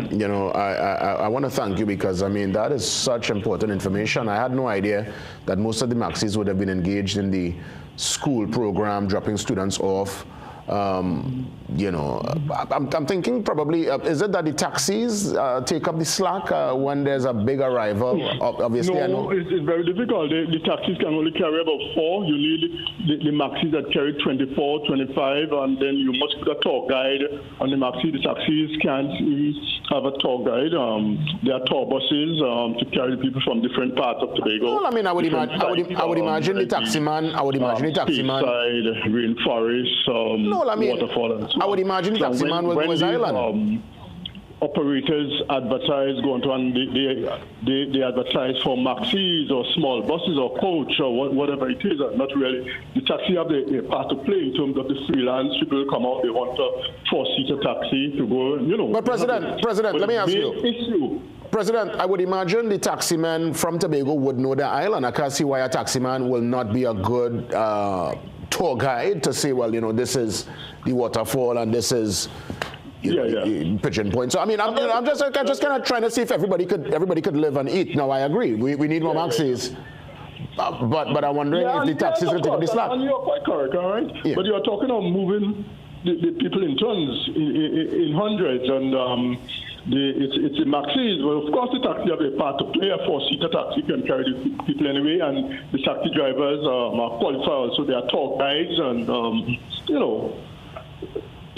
I want to thank you, because, I mean, that is such important information. I had no idea that most of the maxis would have been engaged in the school program, dropping students off. I'm thinking probably, is it that the taxis take up the slack when there's a big arrival? Obviously, no, I know. It's very difficult. The taxis can only carry about 4. You need the maxis that carry 24, 25, and then you must put a tour guide on the maxi. The taxis can't have a tour guide. There are tour buses to carry people from different parts of Tobago. Well, I mean, I would imagine the taximan. Seaside, rainforest. I mean, waterfall and so I would imagine the taximan will go his island. Operators advertise, go on to, and they advertise for maxis or small buses or coach or whatever it is. Not really. The taxi have a part to play in terms of the freelance. People come out, they want a 4-seater taxi to go, But President, let me ask you. President, I would imagine the taximan from Tobago would know the island. I can't see why a taximan will not be a good tour guide to say, well, this is the waterfall and this is Pigeon Point. So I mean, I'm just kind of trying to see if everybody could live and eat. Now I agree, we need more maxis. But I'm wondering if the taxis will take up the slack. And you're quite correct, all right? Yeah. But you're talking of moving the people in tons, in hundreds, and it's a maxis. Well, of course, the taxi have a part to play. A 4-seater taxi can carry the people anyway, and the taxi drivers are qualified, so they are tour guides, and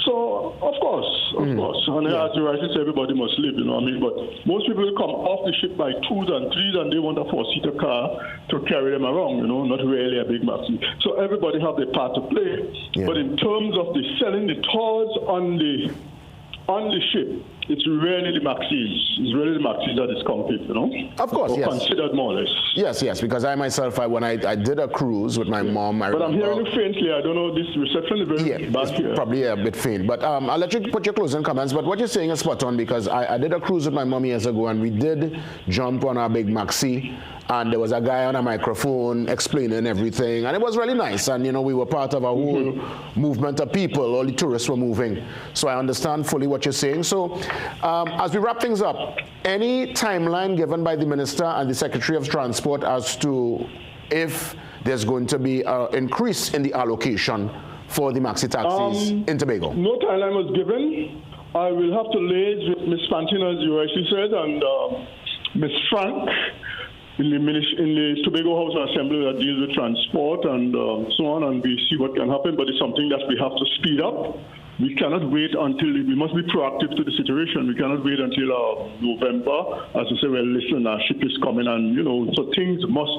So, of course. And as you rightly say, everybody must live, but most people will come off the ship by 2s and 3s, and they want a 4-seater car to carry them around, not really a big maxi. So everybody have their part to play. Yeah. But in terms of the selling the tours on the ship, it's really the maxis. It's really the maxis that is competing, Of course, yes. Considered more or less. Yes, because I myself, when I did a cruise with my mom, But I'm hearing you faintly. I don't know, this reception is very bad here. Probably a bit faint. But I'll let you put your closing comments. But what you're saying is spot on, because I did a cruise with my mom years ago, and we did jump on our big maxi. And there was a guy on a microphone explaining everything. And it was really nice. And, we were part of a whole movement of people. All the tourists were moving. So I understand fully what you're saying. So as we wrap things up, any timeline given by the Minister and the Secretary of Transport as to if there's going to be an increase in the allocation for the maxi taxis in Tobago? No timeline was given. I will have to liaise with Ms. Fantina, as you rightly said, and Ms. Frank, in the Tobago House and Assembly that deals with transport and so on, and we see what can happen. But it's something that we have to speed up. We cannot wait until, we must be proactive to the situation. We cannot wait until November, as to say, well, listen, our ship is coming, and, so things must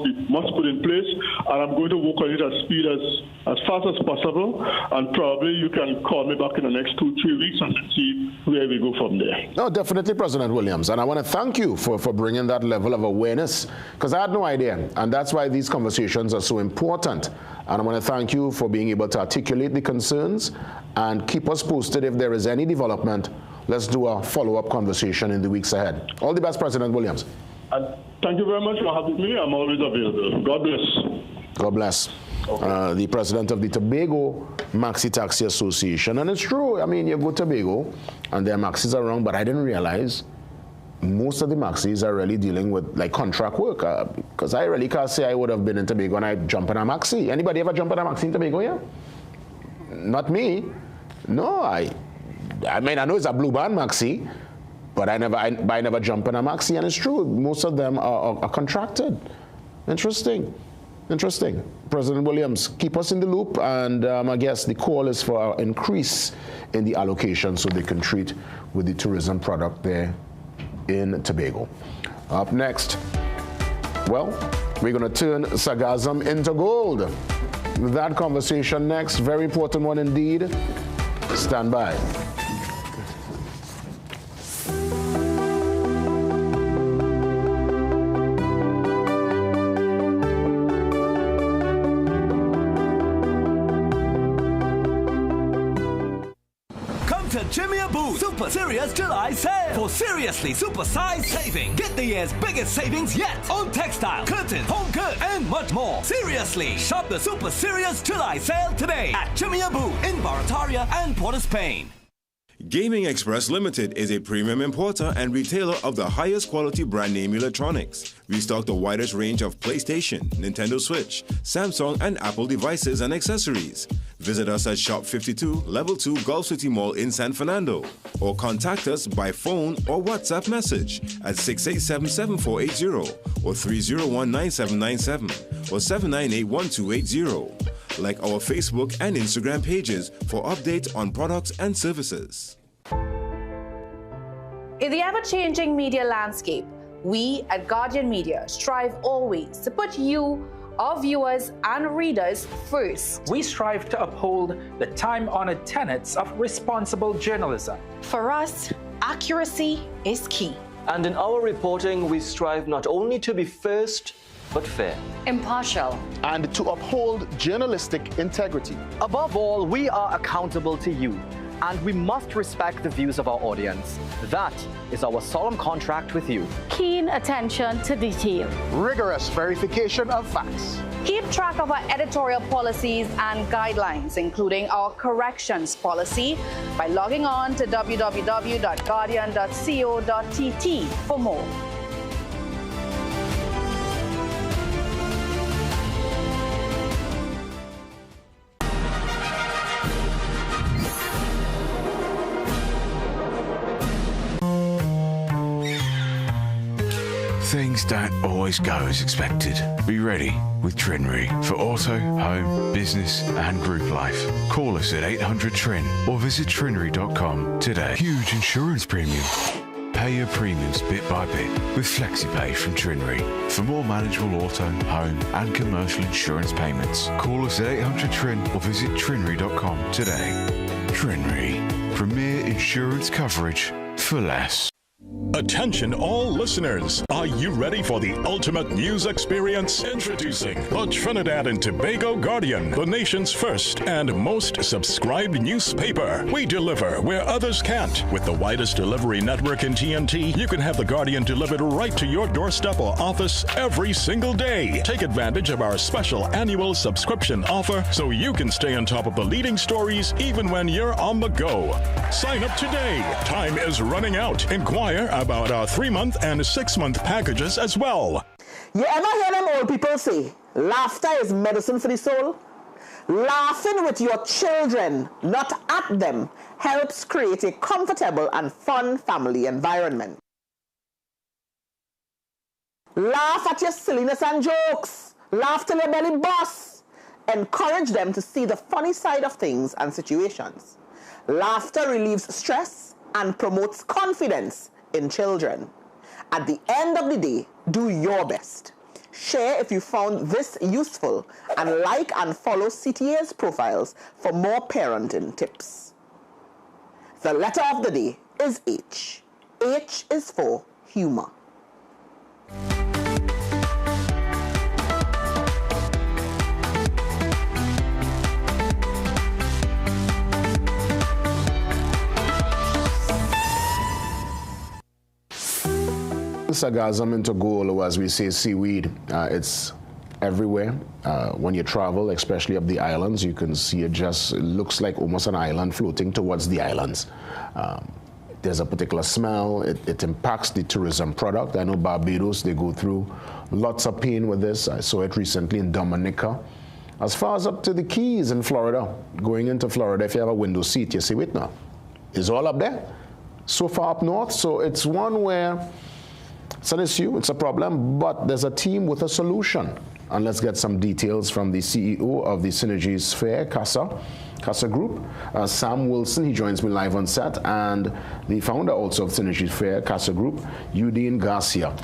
put in place. And I'm going to work on it as fast as possible. And probably you can call me back in the next 2-3 weeks and see where we go from there. No, definitely, President Williams. And I want to thank you for bringing that level of awareness, because I had no idea. And that's why these conversations are so important. And I want to thank you for being able to articulate the concerns and keep us posted if there is any development. Let's do a follow-up conversation in the weeks ahead. All the best, President Williams. Thank you very much for having me. I'm always available. God bless. God bless. the president of the Tobago Maxi Taxi Association. And it's true, I mean, you go to Tobago and there are maxis around, but I didn't realize most of the maxis are really dealing with like contract work, because I really can't say I would have been in Tobago and I jump in a maxi. Anybody ever jump in a maxi in Tobago here? Not me. No, I mean, I know it's a blue band maxi, but I never jump in a maxi, and it's true. Most of them are contracted. Interesting. President Williams, keep us in the loop, and I guess the call is for an increase in the allocation so they can treat with the tourism product there in Tobago. Up next, well, we're going to turn sarcasm into gold. That conversation next, very important one indeed. Stand by. Jimmy Boo's Super Serious July Sale for seriously super-sized savings. Get the year's biggest savings yet on textile, curtains, home goods, and much more. Seriously, shop the Super Serious July Sale today at Jimmy Boo in Barataria and Port of Spain. Gaming Express Limited is a premium importer and retailer of the highest quality brand name electronics. We stock the widest range of PlayStation, Nintendo Switch, Samsung, and Apple devices and accessories. Visit us at Shop 52, Level 2, Gulf City Mall in San Fernando, or contact us by phone or WhatsApp message at 687-7480 or 301-9797 or 798-1280. Like our Facebook and Instagram pages for updates on products and services. In the ever-changing media landscape, we at Guardian Media strive always to put you, our viewers and readers, first. We strive to uphold the time-honored tenets of responsible journalism. For us, accuracy is key. And in our reporting, we strive not only to be first, but fair, impartial, and to uphold journalistic integrity. Above all, we are accountable to you, and we must respect the views of our audience. That is our solemn contract with you. Keen attention to detail, rigorous verification of facts. Keep track of our editorial policies and guidelines, including our corrections policy, by logging on to www.guardian.co.tt for more. Things don't always go as expected. Be ready with Trinry for auto, home, business and group life. Call us at 800 TRIN or visit trinry.com today. Huge insurance premium. Pay your premiums bit by bit with FlexiPay from Trinry. For more manageable auto, home and commercial insurance payments, call us at 800 TRIN or visit trinry.com today. Trinry. Premier insurance coverage for less. Attention all listeners, are you ready for the ultimate news experience? Introducing the Trinidad and Tobago Guardian, the nation's first and most subscribed newspaper. We deliver where others can't. With the widest delivery network in TNT, you can have the Guardian delivered right to your doorstep or office every single day. Take advantage of our special annual subscription offer so you can stay on top of the leading stories even when you're on the go. Sign up today. Time is running out. Inquire about our 3-month and 6-month packages as well. You ever hear them old people say, laughter is medicine for the soul? Laughing with your children, not at them, helps create a comfortable and fun family environment. Laugh at your silliness and jokes. Laugh till your belly bursts. Encourage them to see the funny side of things and situations. Laughter relieves stress and promotes confidence in children. At the end of the day, do your best. Share if you found this useful, and like and follow CTA's profiles for more parenting tips. The letter of the day is H. H is for humor. Sargasm into gold, or as we say, seaweed. It's everywhere. When you travel, especially up the islands, you can see it looks like almost an island floating towards the islands. There's a particular smell. It impacts the tourism product. I know Barbados, they go through lots of pain with this. I saw it recently in Dominica. As far as up to the Keys in Florida, going into Florida, if you have a window seat, you see it now. It's all up there, so far up north. So it's one where it's an issue, it's a problem, but there's a team with a solution. And let's get some details from the CEO of the CNC3 CASA Group, Sam Wilson. He joins me live on set, and the founder also of CNC3 CASA Group, Udine Garcia.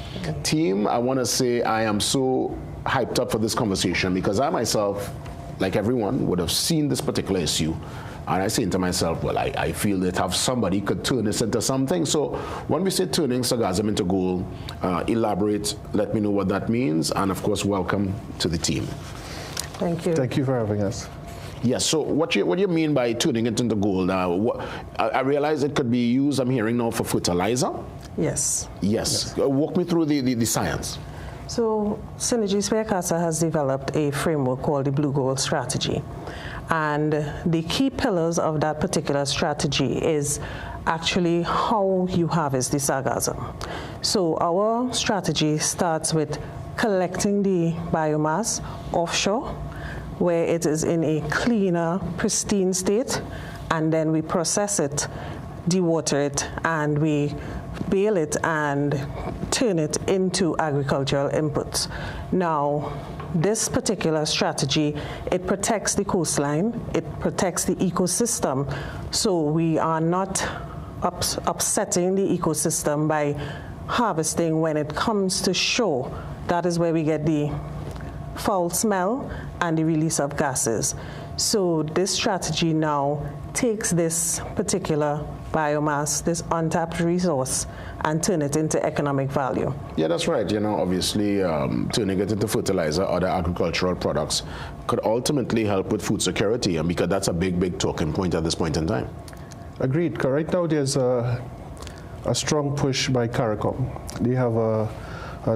Team, I want to say I am so hyped up for this conversation because I myself, like everyone, would have seen this particular issue. And I say to myself, well, I feel that if somebody could turn this into something. So when we say turning sargassum into gold, elaborate, let me know what that means. And of course, welcome to the team. Thank you. Thank you for having us. Yes, so what do you mean by turning it into gold? I realize it could be used, I'm hearing now, for fertilizer? Yes. Yes. Walk me through the science. So CNC3 CASA has developed a framework called the Blue Gold Strategy. And the key pillars of that particular strategy is actually how you harvest the sargassum. So our strategy starts with collecting the biomass offshore, where it is in a cleaner, pristine state, and then we process it, dewater it, and we bale it and turn it into agricultural inputs. Now, this particular strategy, it protects the coastline, it protects the ecosystem, so we are not upsetting the ecosystem by harvesting when it comes to shore. That is where we get the foul smell and the release of gases. So this strategy now takes this particular biomass, this untapped resource, and turn it into economic value. Yeah, that's right. You know, obviously, turning it into fertilizer, other agricultural products could ultimately help with food security, and because that's a big, big talking point at this point in time. Agreed. Right now, there's a strong push by CARICOM. They have a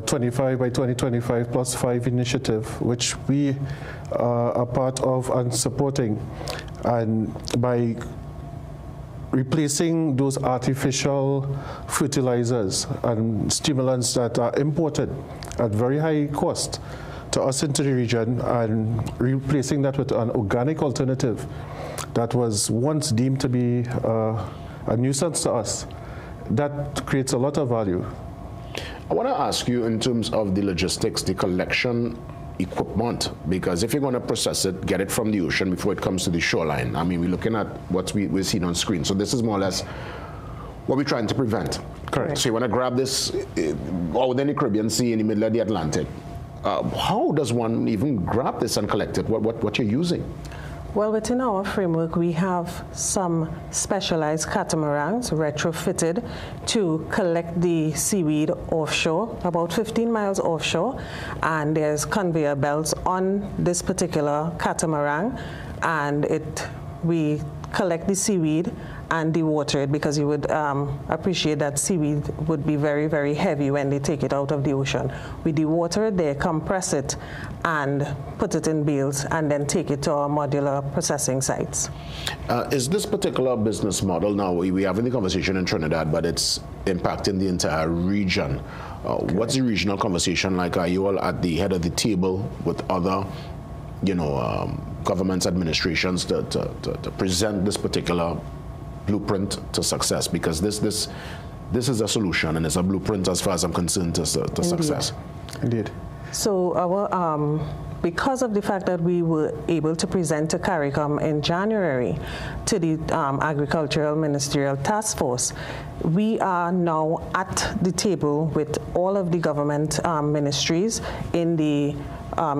25 by 2025 plus 5 initiative, which we are part of and supporting. And by replacing those artificial fertilizers and stimulants that are imported at very high cost to us into the region, and replacing that with an organic alternative that was once deemed to be a nuisance to us, that creates a lot of value. I want to ask you in terms of the logistics, the collection equipment, because if you're going to process it, get it from the ocean before it comes to the shoreline. I mean, we're looking at what we're seeing on screen. So this is more or less what we're trying to prevent. Correct. So you want to grab this or within the Caribbean Sea in the middle of the Atlantic. How does one even grab this and collect it? What you're using? Well, within our framework, we have some specialized catamarans retrofitted to collect the seaweed offshore, about 15 miles offshore, and there's conveyor belts on this particular catamaran, and we collect the seaweed and dewater it, because you would appreciate that seaweed would be very, very heavy when they take it out of the ocean. We dewater it, they compress it, and put it in bales, and then take it to our modular processing sites. Is this particular business model, now we have in the conversation in Trinidad, but it's impacting the entire region. What's the regional conversation like? Are you all at the head of the table with other, governments, administrations to present this particular blueprint to success? Because this is a solution, and it's a blueprint as far as I'm concerned to success. Indeed. So our because of the fact that we were able to present to CARICOM in January to the Agricultural Ministerial Task Force, we are now at the table with all of the government ministries in the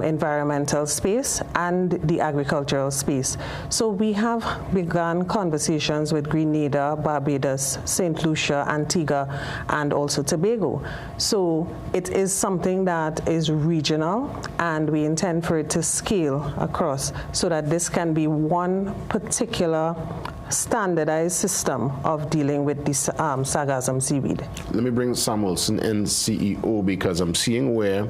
environmental space and the agricultural space. So we have begun conversations with Grenada, Barbados, St. Lucia, Antigua, and also Tobago. So it is something that is regional, and we intend for it to scale across so that this can be one particular standardized system of dealing with this sargassum seaweed. Let me bring Sam Wilson in, CEO, because I'm seeing where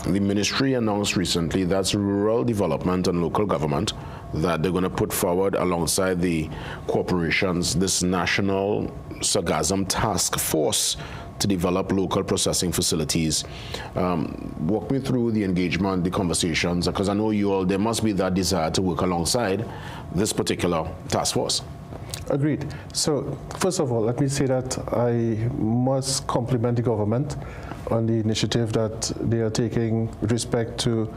the ministry announced recently, that's rural development and local government, that they're going to put forward alongside the corporations this national sargassum task force to develop local processing facilities. Walk me through the engagement, the conversations, because I know you all, there must be that desire to work alongside this particular task force. Agreed. So, first of all, let me say that I must compliment the government on the initiative that they are taking with respect to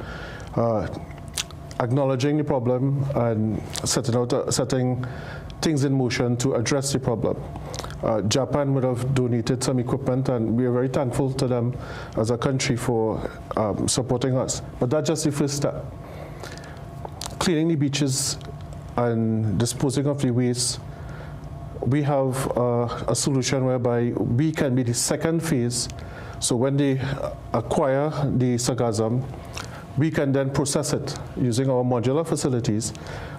acknowledging the problem and setting things in motion to address the problem. Japan would have donated some equipment, and we are very thankful to them as a country for supporting us. But that's just the first step. Cleaning the beaches and disposing of the waste, we have a solution whereby we can be the second phase. So when they acquire the sargassum, we can then process it using our modular facilities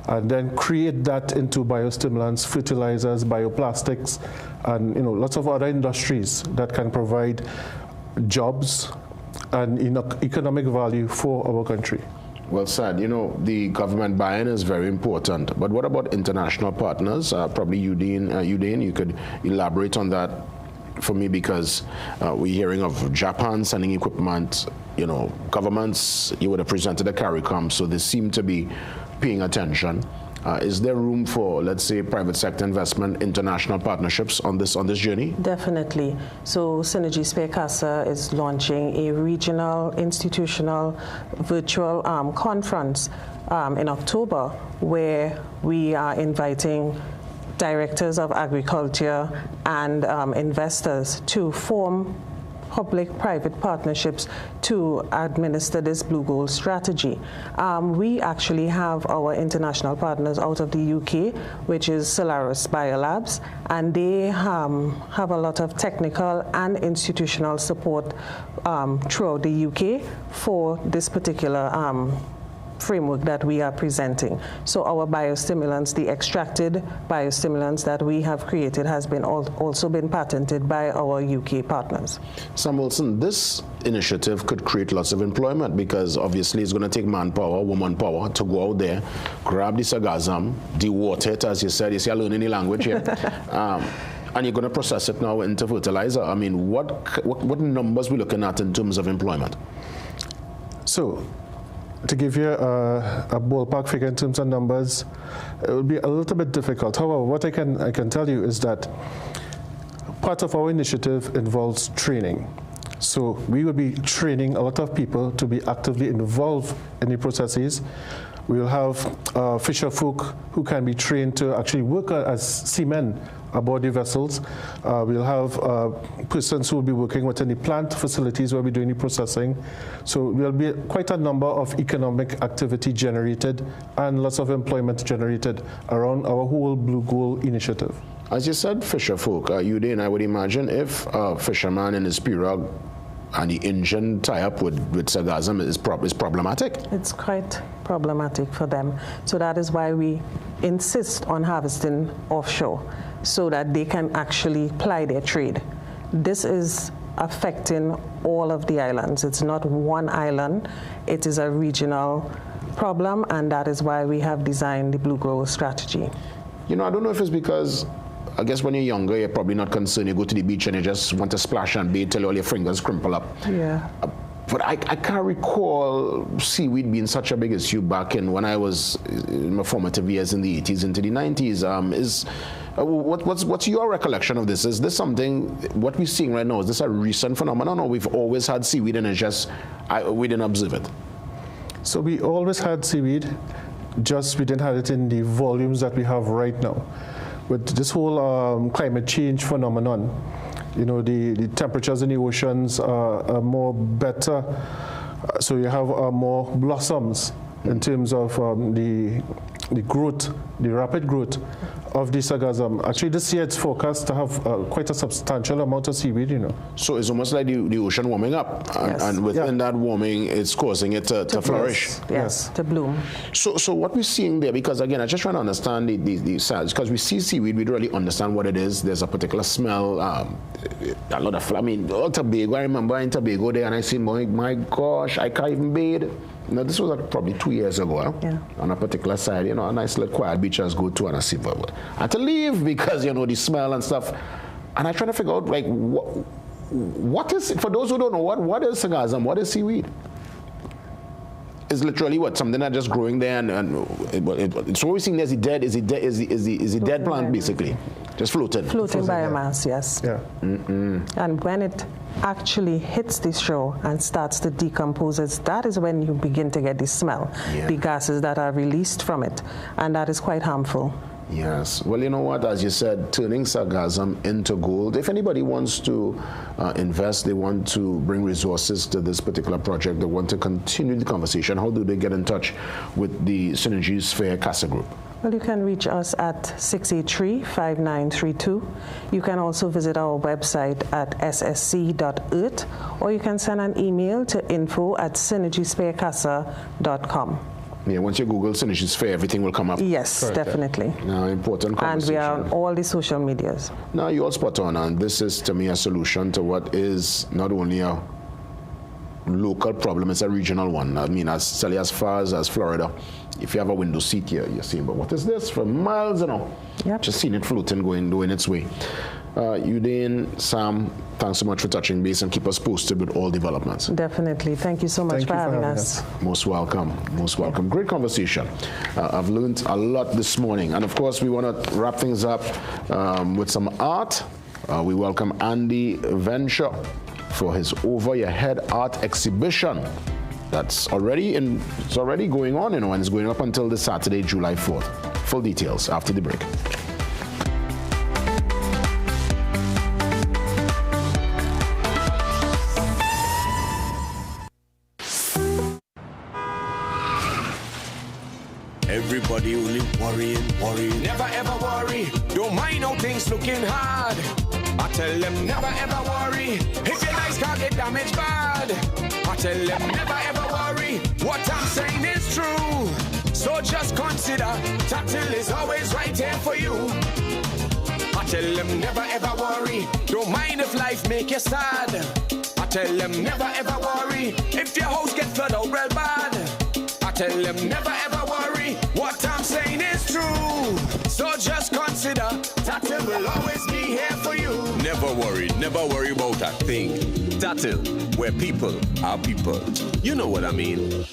and then create that into biostimulants, fertilizers, bioplastics, and lots of other industries that can provide jobs and economic value for our country. Well said. The government buy-in is very important. But what about international partners? Probably Udane, you could elaborate on that for me, because we're hearing of Japan sending equipment. Governments, you would have presented a CARICOM, so they seem to be paying attention. Is there room for, let's say, private sector investment, international partnerships on this journey? Definitely. So Synergy Sphere CASA is launching a regional institutional virtual conference in October, where we are inviting directors of agriculture and investors to form public-private partnerships to administer this Blue Gold strategy. We actually have our international partners out of the UK, which is Solaris Biolabs, and they have a lot of technical and institutional support throughout the UK for this particular framework that we are presenting. So our biostimulants, the extracted biostimulants that we have created, has been also been patented by our UK partners. Sam Wilson, this initiative could create lots of employment, because obviously it's going to take manpower, woman power, to go out there, grab the sargassum, dewater it, as you said. You see, I learn any language here. And you're going to process it now into fertilizer. I mean, what numbers are we looking at in terms of employment? So, to give you a ballpark figure in terms of numbers, it would be a little bit difficult. However, what I can tell you is that part of our initiative involves training. So we will be training a lot of people to be actively involved in the processes. We'll have fisher folk who can be trained to actually work as seamen aboard the vessels. We'll have persons who will be working within the plant facilities where we're doing the processing. So there'll be quite a number of economic activity generated and lots of employment generated around our whole Blue Gold initiative. As you said, fisher folk, Udane, I would imagine if a fisherman in his pirogue and the engine tie-up with sargassum is problematic. It's quite problematic for them. So that is why we insist on harvesting offshore, so that they can actually ply their trade. This is affecting all of the islands. It's not one island. It is a regional problem, and that is why we have designed the Blue Gold strategy. I don't know if it's because, I guess when you're younger, you're probably not concerned. You go to the beach and you just want to splash and bathe till all your fingers crumple up. Yeah. But I can't recall seaweed being such a big issue back when I was in my formative years in the 80s into the 90s. What's your recollection of this? Is this something, what we're seeing right now, is this a recent phenomenon, or we've always had seaweed and it's just, we didn't observe it? So we always had seaweed, just we didn't have it in the volumes that we have right now. With this whole climate change phenomenon, the temperatures in the oceans are more better, so you have more blossoms in terms of the growth, the rapid growth of the sargassum. Actually, this year it's forecast to have quite a substantial amount of seaweed, you know. So it's almost like the ocean warming up, and within that warming, it's causing it to flourish. Yes, to bloom. So what we're seeing there, because again, I'm just trying to understand the size, because we see seaweed, we don't really understand what it is. There's a particular smell, a lot of, I mean, Tobago, I remember in Tobago there, and I see, my gosh, I can't even bathe. Now, this was like probably 2 years ago, on a particular side, you know, a nice little quiet beach I was go to, and I see, but I had to leave because, you know, the smell and stuff. And I try to figure out, like, what is, for those who don't know, what is sargassum? What is seaweed? It's literally what, something that just growing there, so what we're seeing there is the dead plant, basically, just floating. Floating biomass, yes. Yeah. And when it actually hits the shore and starts to decompose, that is when you begin to get the smell, the gases that are released from it, and that is quite harmful. Yes. Well, you know what, as you said, turning sargassum into gold. If anybody wants to invest, they want to bring resources to this particular project, they want to continue the conversation, how do they get in touch with the Synergy Casa Group? Well, you can reach us at 683-5932. You can also visit our website at ssc.earth, or you can send an email to info@synergysparecasa.com. Yeah, once you Google Synergy Sphere, everything will come up. Yes, correct, definitely. Now, important conversation. And we are on all the social medias. Now, you're all spot on, and this is, to me, a solution to what is not only a local problem, it's a regional one. I mean, as far as Florida, if you have a window seat here, you're seeing, but what is this? For miles, you know. Yep. Just seeing it floating, doing its way. Udane, Sam, thanks so much for touching base, and keep us posted with all developments. Definitely. Thank you so much for having us. Most welcome. Most welcome. Great conversation. I've learned a lot this morning. And of course, we want to wrap things up with some art. We welcome Andy Venture for his Over Your Head art exhibition. It's already going on, you know, and it's going up until this Saturday, July 4th. Full details after the break. Everybody only worrying. Never ever worry. Don't mind how things looking hard. I tell them never ever worry. If your nice car get damaged bad. I tell them never ever worry. What I'm saying is true. So just consider Tatil is always right here for you. I tell them never ever worry. Don't mind if life make you sad. I tell them never ever worry. If your house get flooded out real bad. I tell them never ever worry. What I'm saying is true. So just consider Tatil will always be here for you. Never worry about a thing. Tatil, where people are people. You know what I mean.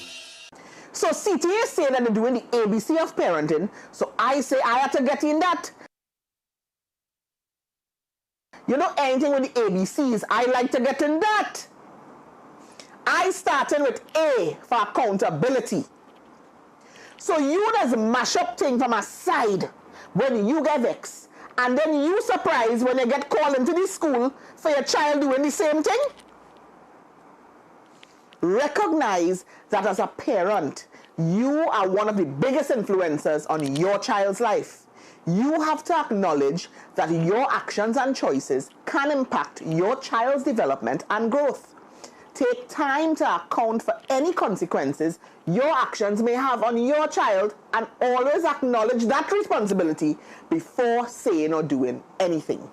So CTA say that they're doing the ABC of parenting, so I say I have to get in that. You know, anything with the ABCs, I like to get in that. I started with A for accountability. So you just mash up things from a side when you get vexed, and then you surprised when you get called into the school for your child doing the same thing. Recognize that as a parent, you are one of the biggest influencers on your child's life. You have to acknowledge that your actions and choices can impact your child's development and growth. Take time to account for any consequences your actions may have on your child, and always acknowledge that responsibility before saying or doing anything.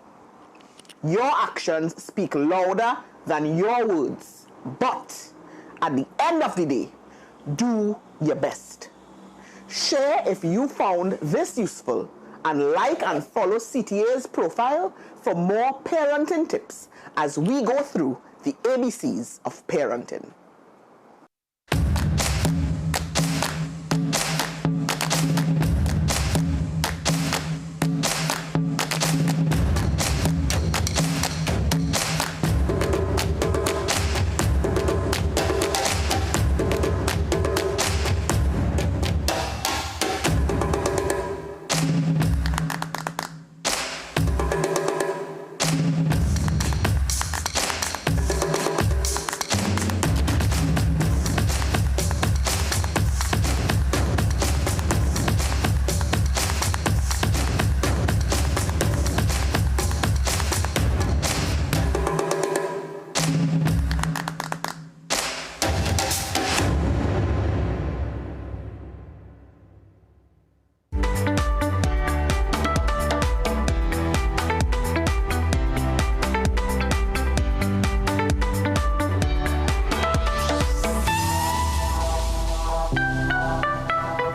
Your actions speak louder than your words, but at the end of the day, do your best. Share if you found this useful, and like and follow CTA's profile for more parenting tips as we go through the ABCs of parenting.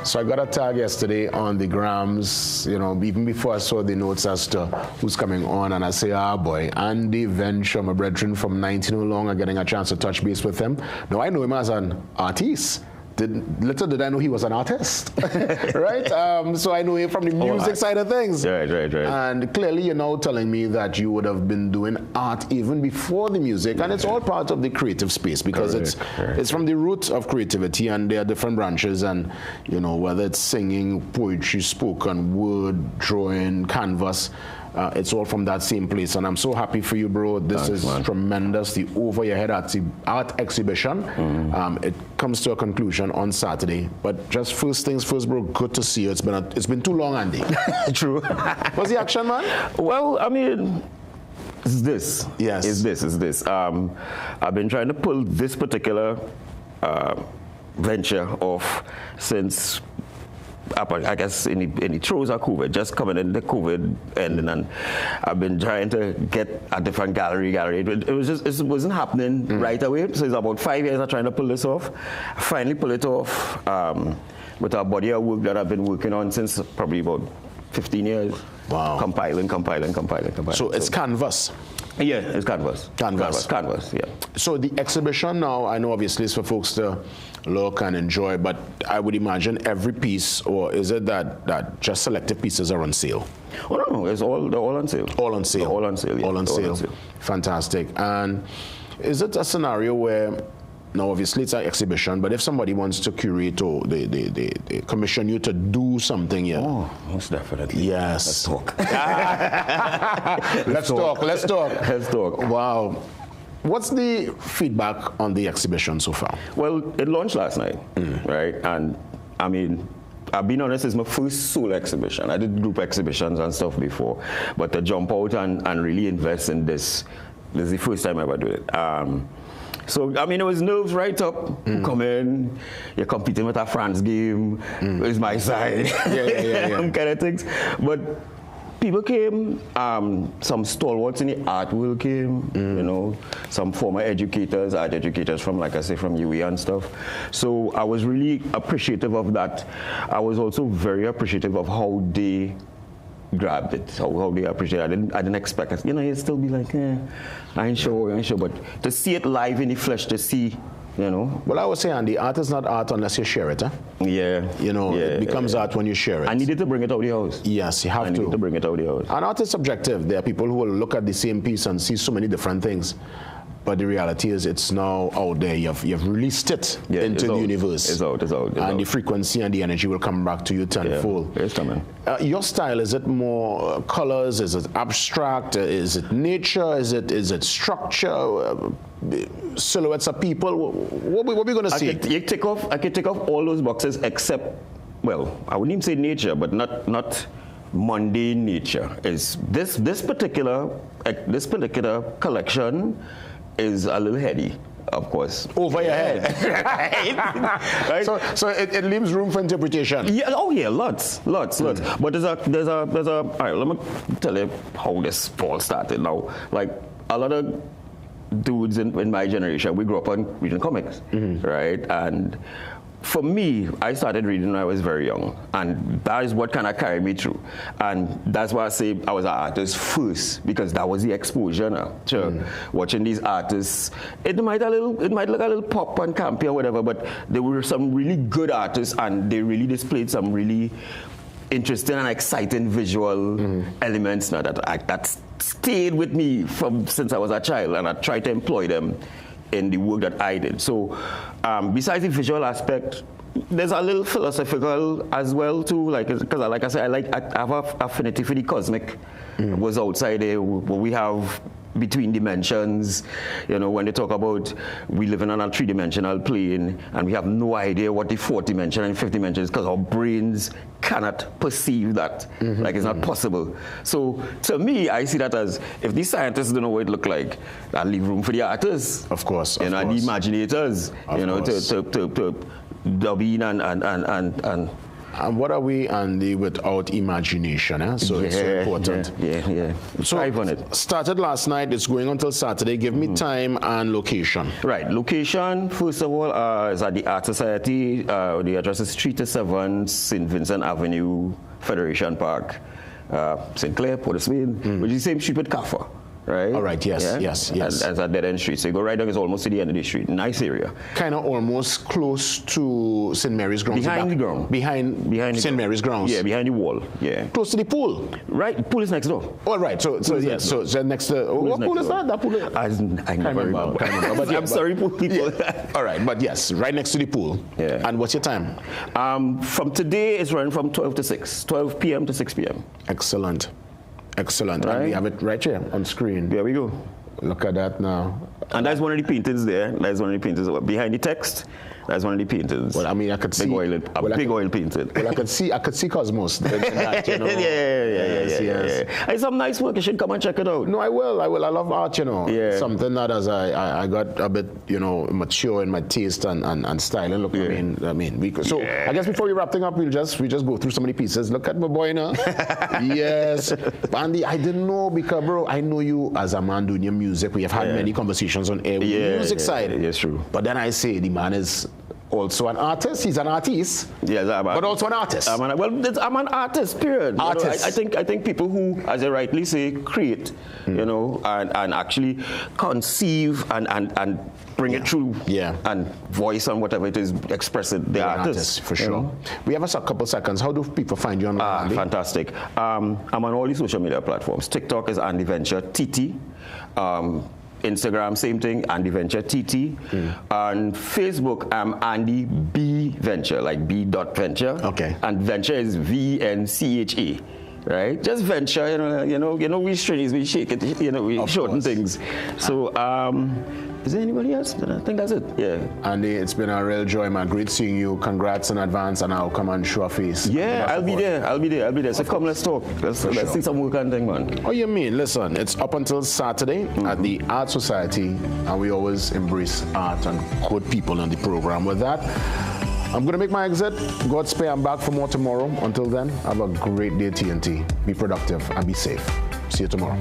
So I got a tag yesterday on the grams, you know, even before I saw the notes as to who's coming on, and I say, boy, Andy Venture, my brethren from 19 no longer getting a chance to touch base with him. Now I know him as an artist. Little did I know he was an artist, right? So I know him from the music side of things. Right. And clearly you're now telling me that you would have been doing art even before the music, and it's all part of the creative space because it's from the root of creativity, and there are different branches, and you know, whether it's singing, poetry, spoken word, drawing, canvas, it's all from that same place, and I'm so happy for you, bro. This is tremendous. The Over Your Head art exhibition. It comes to a conclusion on Saturday. But just first things first, bro. Good to see you. It's been too long, Andy. True. What's the action, man? Well, I mean, it's this. Yes. It's this. I've been trying to pull this particular venture off since, I guess, in the throes of COVID, just coming in the COVID ending, and I've been trying to get a different gallery. It wasn't happening right away. So it's about 5 years of trying to pull this off. I finally pull it off with a body of work that I've been working on since probably about 15 years. Wow. Compiling. So it's canvas. Yeah, it's canvas. Canvas, yeah. So the exhibition now, I know obviously it's for folks to look and enjoy, but I would imagine every piece, or is it that just selective pieces are on sale? Oh, no, they're all on sale. All on sale. All on sale, yeah. All on sale. Fantastic. And is it a scenario where, now obviously it's an exhibition, but if somebody wants to curate or they commission you to do something here? Oh, most definitely. Yes. Let's talk. Let's talk. Wow. What's the feedback on the exhibition so far? Well, it launched last night, right? And I mean, I've been honest, it's my first solo exhibition. I did group exhibitions and stuff before, but to jump out and really invest in this is the first time I ever do it. So, I mean, it was nerves right up. You come in, you're competing with a France game, it's my side, kind of things. But people came, some stalwarts in the art world came, you know, some former art educators from, like I say, from UE and stuff. So I was really appreciative of that. I was also very appreciative of how they grabbed it, how they appreciate it. I didn't expect it. You know, you'd still be like, I ain't sure, but to see it live in the flesh, to see, you know. Well, I would say, Andy, art is not art unless you share it, Yeah. You know, it becomes art when you share it. I needed to bring it out of the house. Yes, you have to. I needed to bring it out of the house. And art is subjective. There are people who will look at the same piece and see so many different things. But the reality is it's now out there. You've released it into the universe. It's out. And the frequency and the energy will come back to you tenfold. It's coming. Your style, is it more colors? Is it abstract? Is it nature? Is it structure? Silhouettes of people? What are we going to see? I could take off all those boxes except, well, I wouldn't even say nature, but not mundane nature. Is this particular collection is a little heady, of course. Over your head. Right? So it leaves room for interpretation. Yeah. Oh yeah, lots. But there's a. All right, let me tell you how this all started. Now, like a lot of dudes in my generation, we grew up on reading comics, right? And for me, I started reading when I was very young, and that is what kind of carried me through. And that's why I say I was an artist first, because that was the exposure now to watching these artists. It might look a little pop and campy or whatever, but there were some really good artists, and they really displayed some really interesting and exciting visual elements now that stayed with me since I was a child, and I tried to employ them in the work that I did. So besides the visual aspect, there's a little philosophical as well too, because like I said, I have an affinity for the cosmic. Was outside there, what we have between dimensions. You know, when they talk about we living on a 3-dimensional plane and we have no idea what the 4th dimension and 5th dimension is, because our brains cannot perceive that. Like, it's not possible. So to me, I see that as, if these scientists don't know what it look like, that leave room for the artists, of course, and the imaginators, you know, to dub in and And what are we, Andy, without imagination? Eh? So it's so important. Yeah. So Strive on it. Started last night. It's going until Saturday. Give me time and location. Right. Location, first of all, is at the Art Society. The address is 3-7 St. Vincent Avenue, Federation Park, St. Clair, Port of Spain, which is the same street with CAFA. Right? All right, yes. And it's a dead-end street. So you go right down, it's almost to the end of the street. Nice area. Kind of almost close to St. Mary's grounds. Behind the ground. Behind St. Mary's grounds. Yeah, behind the wall. Yeah. Close to the pool. Right, the pool is next door. All right, so next to, what pool is that? That pool is, I never remember. But I'm sorry, pool people. Yeah. All right, but yes, right next to the pool. Yeah. And what's your time? From today, it's running from 12 to 6. 12 p.m. to 6 p.m. Excellent. Right. And we have it right here on screen. There we go. Look at that now. And that's one of the paintings there. That's one of the paintings behind the text. That's one of the paintings. Well, I mean, I could see big oil painted. Well, I could see Cosmos. That, you know. Yeah. It's some nice work. You should come and check it out. No, I will. I love art. You know. Yeah. Something that as I got a bit, you know, mature in my taste and style. And look, I mean, so I guess before we wrap things up, we just go through so many pieces. Look at my boy now. Yes, Andy. I didn't know because, bro, I know you as a man doing your music. We have had many conversations on air with the music side. Yes, true. But then I say the man is also an artist. He's an artist. Yes, but also an artist. I'm an artist. Period. Artist. You know, I think people who, as I rightly say, create, you know, and actually conceive and bring it through, and voice on whatever it is, express it. They're artists for sure. You know? We have a couple seconds. How do people find you online? Fantastic. I'm on all the social media platforms. TikTok is Andy Venture TT. Instagram, same thing, Andy Venture TT. On Facebook, I'm Andy B Venture, like B.Venture. Okay. And Venture is VNCHA. Right? Just venture, you know, we strings, we shake it, you know, we shorten things. So, is there anybody else? I think that's it. Yeah. Andy, it's been a real joy, man. Great seeing you. Congrats in advance, and I'll come and show a face. Yeah, I'll be there. So come, let's talk. Let's see some work and thing, man. Oh, you mean? Listen, it's up until Saturday at the Art Society, and we always embrace art and good people on the program. With that, I'm going to make my exit. God spare, I'm back for more tomorrow. Until then, have a great day, TNT. Be productive and be safe. See you tomorrow.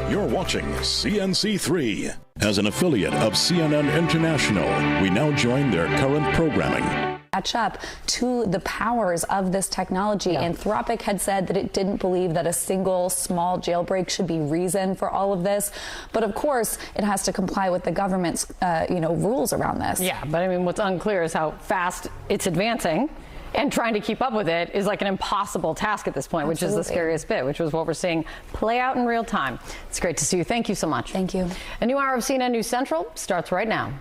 You're watching CNC3. As an affiliate of CNN International, we now join their current programming. Catch up to the powers of this technology. Anthropic had said that it didn't believe that a single small jailbreak should be reason for all of this. But of course, it has to comply with the government's, rules around this. Yeah, but I mean, what's unclear is how fast it's advancing. And trying to keep up with it is like an impossible task at this point, which is the scariest bit, which was what we're seeing play out in real time. It's great to see you. Thank you so much. Thank you. A new hour of CNN News Central starts right now.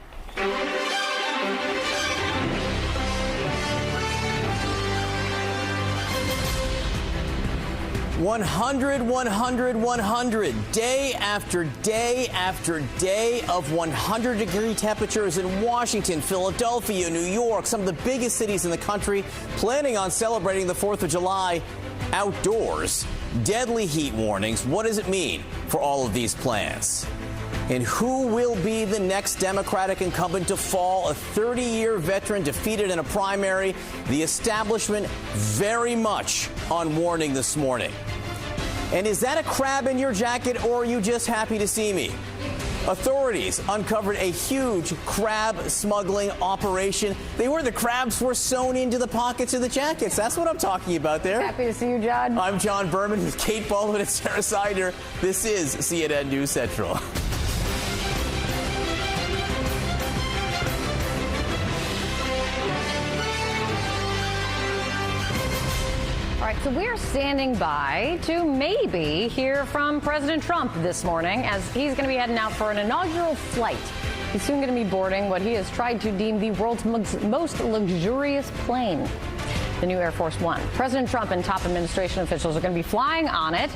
100, 100, 100. Day after day after day of 100-degree temperatures in Washington, Philadelphia, New York, some of the biggest cities in the country planning on celebrating the 4th of July outdoors. Deadly heat warnings. What does it mean for all of these plans? And who will be the next Democratic incumbent to fall? A 30-year veteran defeated in a primary. The establishment very much on warning this morning. And is that a crab in your jacket, or are you just happy to see me? Authorities uncovered a huge crab smuggling operation. The crabs were sewn into the pockets of the jackets. That's what I'm talking about there. Happy to see you, John. I'm John Berman with Kate Baldwin and Sarah Sider. This is CNN News Central. All right, so we're standing by to maybe hear from President Trump this morning as he's going to be heading out for an inaugural flight. He's soon going to be boarding what he has tried to deem the world's most luxurious plane, the new Air Force One. President Trump and top administration officials are going to be flying on it.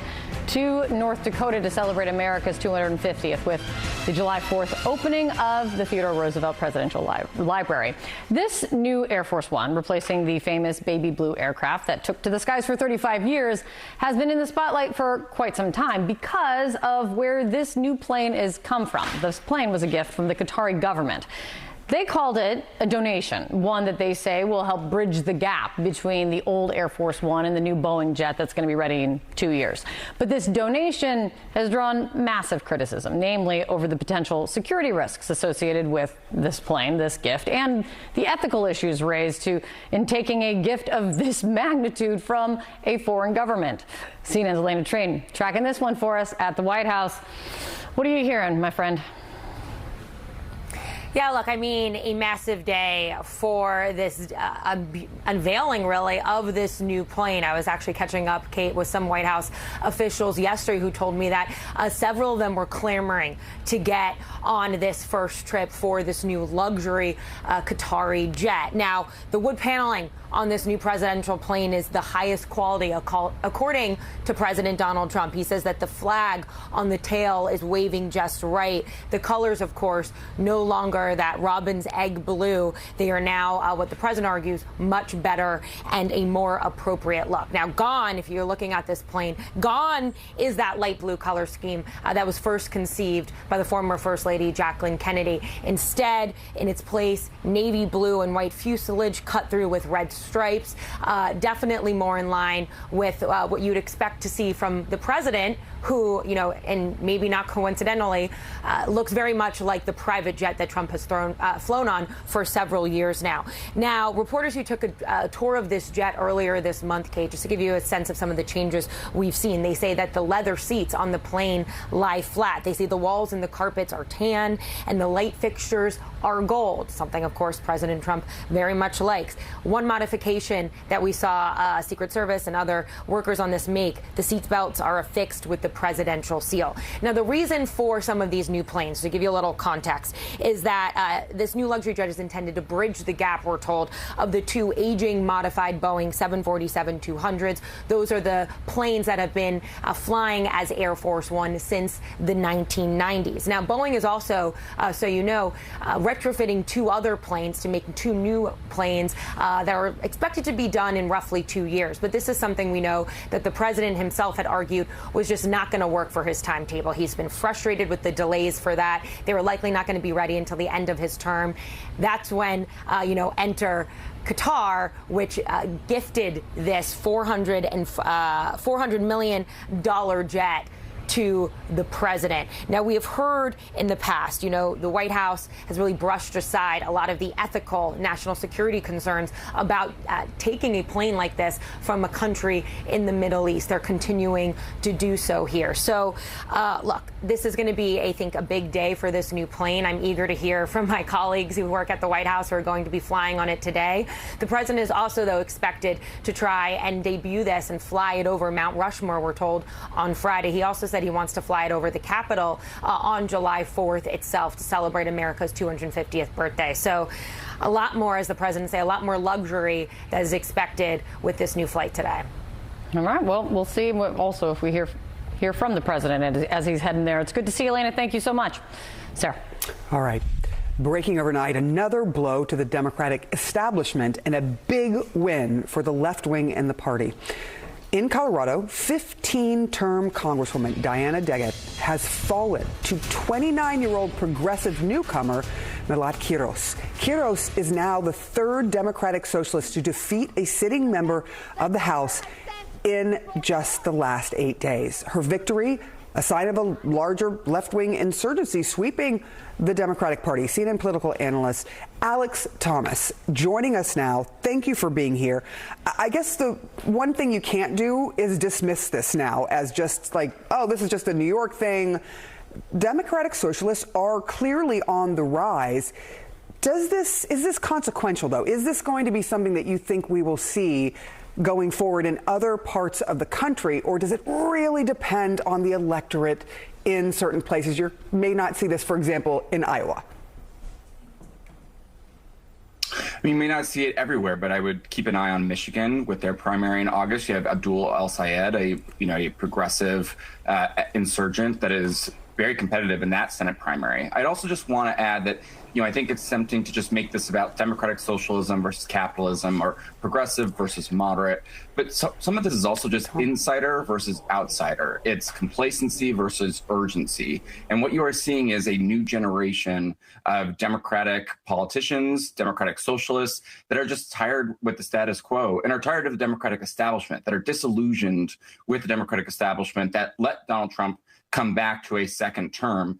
to North Dakota to celebrate America's 250th with the July 4th opening of the Theodore Roosevelt Presidential Library. This new Air Force One, replacing the famous Baby Blue aircraft that took to the skies for 35 years, has been in the spotlight for quite some time because of where this new plane is come from. This plane was a gift from the Qatari government. They called it a donation, one that they say will help bridge the gap between the old Air Force One and the new Boeing jet that's going to be ready in 2 years. But this donation has drawn massive criticism, namely over the potential security risks associated with this plane, this gift, and the ethical issues raised in taking a gift of this magnitude from a foreign government. CNN's Elena Train tracking this one for us at the White House. What are you hearing, my friend? Yeah, look, I mean, a massive day for this unveiling, really, of this new plane. I was actually catching up, Kate, with some White House officials yesterday who told me that several of them were clamoring to get on this first trip for this new luxury Qatari jet. Now, the wood paneling on this new presidential plane is the highest quality, according to President Donald Trump. He says that the flag on the tail is waving just right. The colors, of course, no longer that robin's egg blue. They are now, what the president argues, much better and a more appropriate look. Now, gone, if you're looking at this plane, gone is that light blue color scheme that was first conceived by the former First Lady Jacqueline Kennedy. Instead, in its place, navy blue and white fuselage cut through with red stripes, definitely more in line with what you'd expect to see from the president, who, you know, and maybe not coincidentally, looks very much like the private jet that Trump has flown on for several years now. Now, reporters who took a tour of this jet earlier this month, Kate, just to give you a sense of some of the changes we've seen, they say that the leather seats on the plane lie flat. They say the walls and the carpets are tan and the light fixtures are gold, something, of course, President Trump very much likes. One modification that we saw Secret Service and other workers on this make, the seat belts are affixed with the presidential seal. Now, the reason for some of these new planes, to give you a little context, is that this new luxury jet is intended to bridge the gap, we're told, of the two aging modified Boeing 747-200s. Those are the planes that have been flying as Air Force One since the 1990s. Now, Boeing is also, so you know, retrofitting two other planes to make two new planes that are expected to be done in roughly 2 years. But this is something we know that the president himself had argued was just not going to work for his timetable. He's been frustrated with the delays for that. They were likely not going to be ready until the end of his term. That's when, enter Qatar, which gifted this $400 million jet to the president. Now, we have heard in the past, you know, the White House has really brushed aside a lot of the ethical national security concerns about taking a plane like this from a country in the Middle East. They're continuing to do so here. So, look, this is going to be, I think, a big day for this new plane. I'm eager to hear from my colleagues who work at the White House who are going to be flying on it today. The president is also, though, expected to try and debut this and fly it over Mount Rushmore, we're told, on Friday. He also said he wants to fly it over the Capitol on July 4th itself to celebrate America's 250th birthday. So a lot more, as the president said, a lot more luxury that is expected with this new flight today. All right. Well, we'll see also if we hear from the president as he's heading there. It's good to see you, Elena. Thank you so much. Sarah. All right. Breaking overnight, another blow to the Democratic establishment and a big win for the left wing in the party. In Colorado, 15-term Congresswoman Diana Deggett has fallen to 29-year-old progressive newcomer Melat Quiros. Quiros is now the third Democratic socialist to defeat a sitting member of the House in just the last 8 days. Her victory, a sign of a larger left-wing insurgency sweeping the Democratic Party. CNN political analyst Alex Thomas joining us now. Thank you for being here. I guess the one thing you can't do is dismiss this now as just like, oh, this is just a New York thing. Democratic socialists are clearly on the rise. Is this consequential, though? Is this going to be something that you think we will see going forward in other parts of the country, or does it really depend on the electorate in certain places? You may not see this, for example, in Iowa. You may not see it everywhere, but I would keep an eye on Michigan with their primary in August. You have Abdul El-Sayed, a progressive insurgent that is very competitive in that Senate primary. I'd also just want to add that, I think it's tempting to just make this about democratic socialism versus capitalism or progressive versus moderate. But some of this is also just insider versus outsider. It's complacency versus urgency. And what you are seeing is a new generation of democratic politicians, democratic socialists that are just tired with the status quo and are tired of the democratic establishment, that are disillusioned with the democratic establishment that let Donald Trump come back to a second term.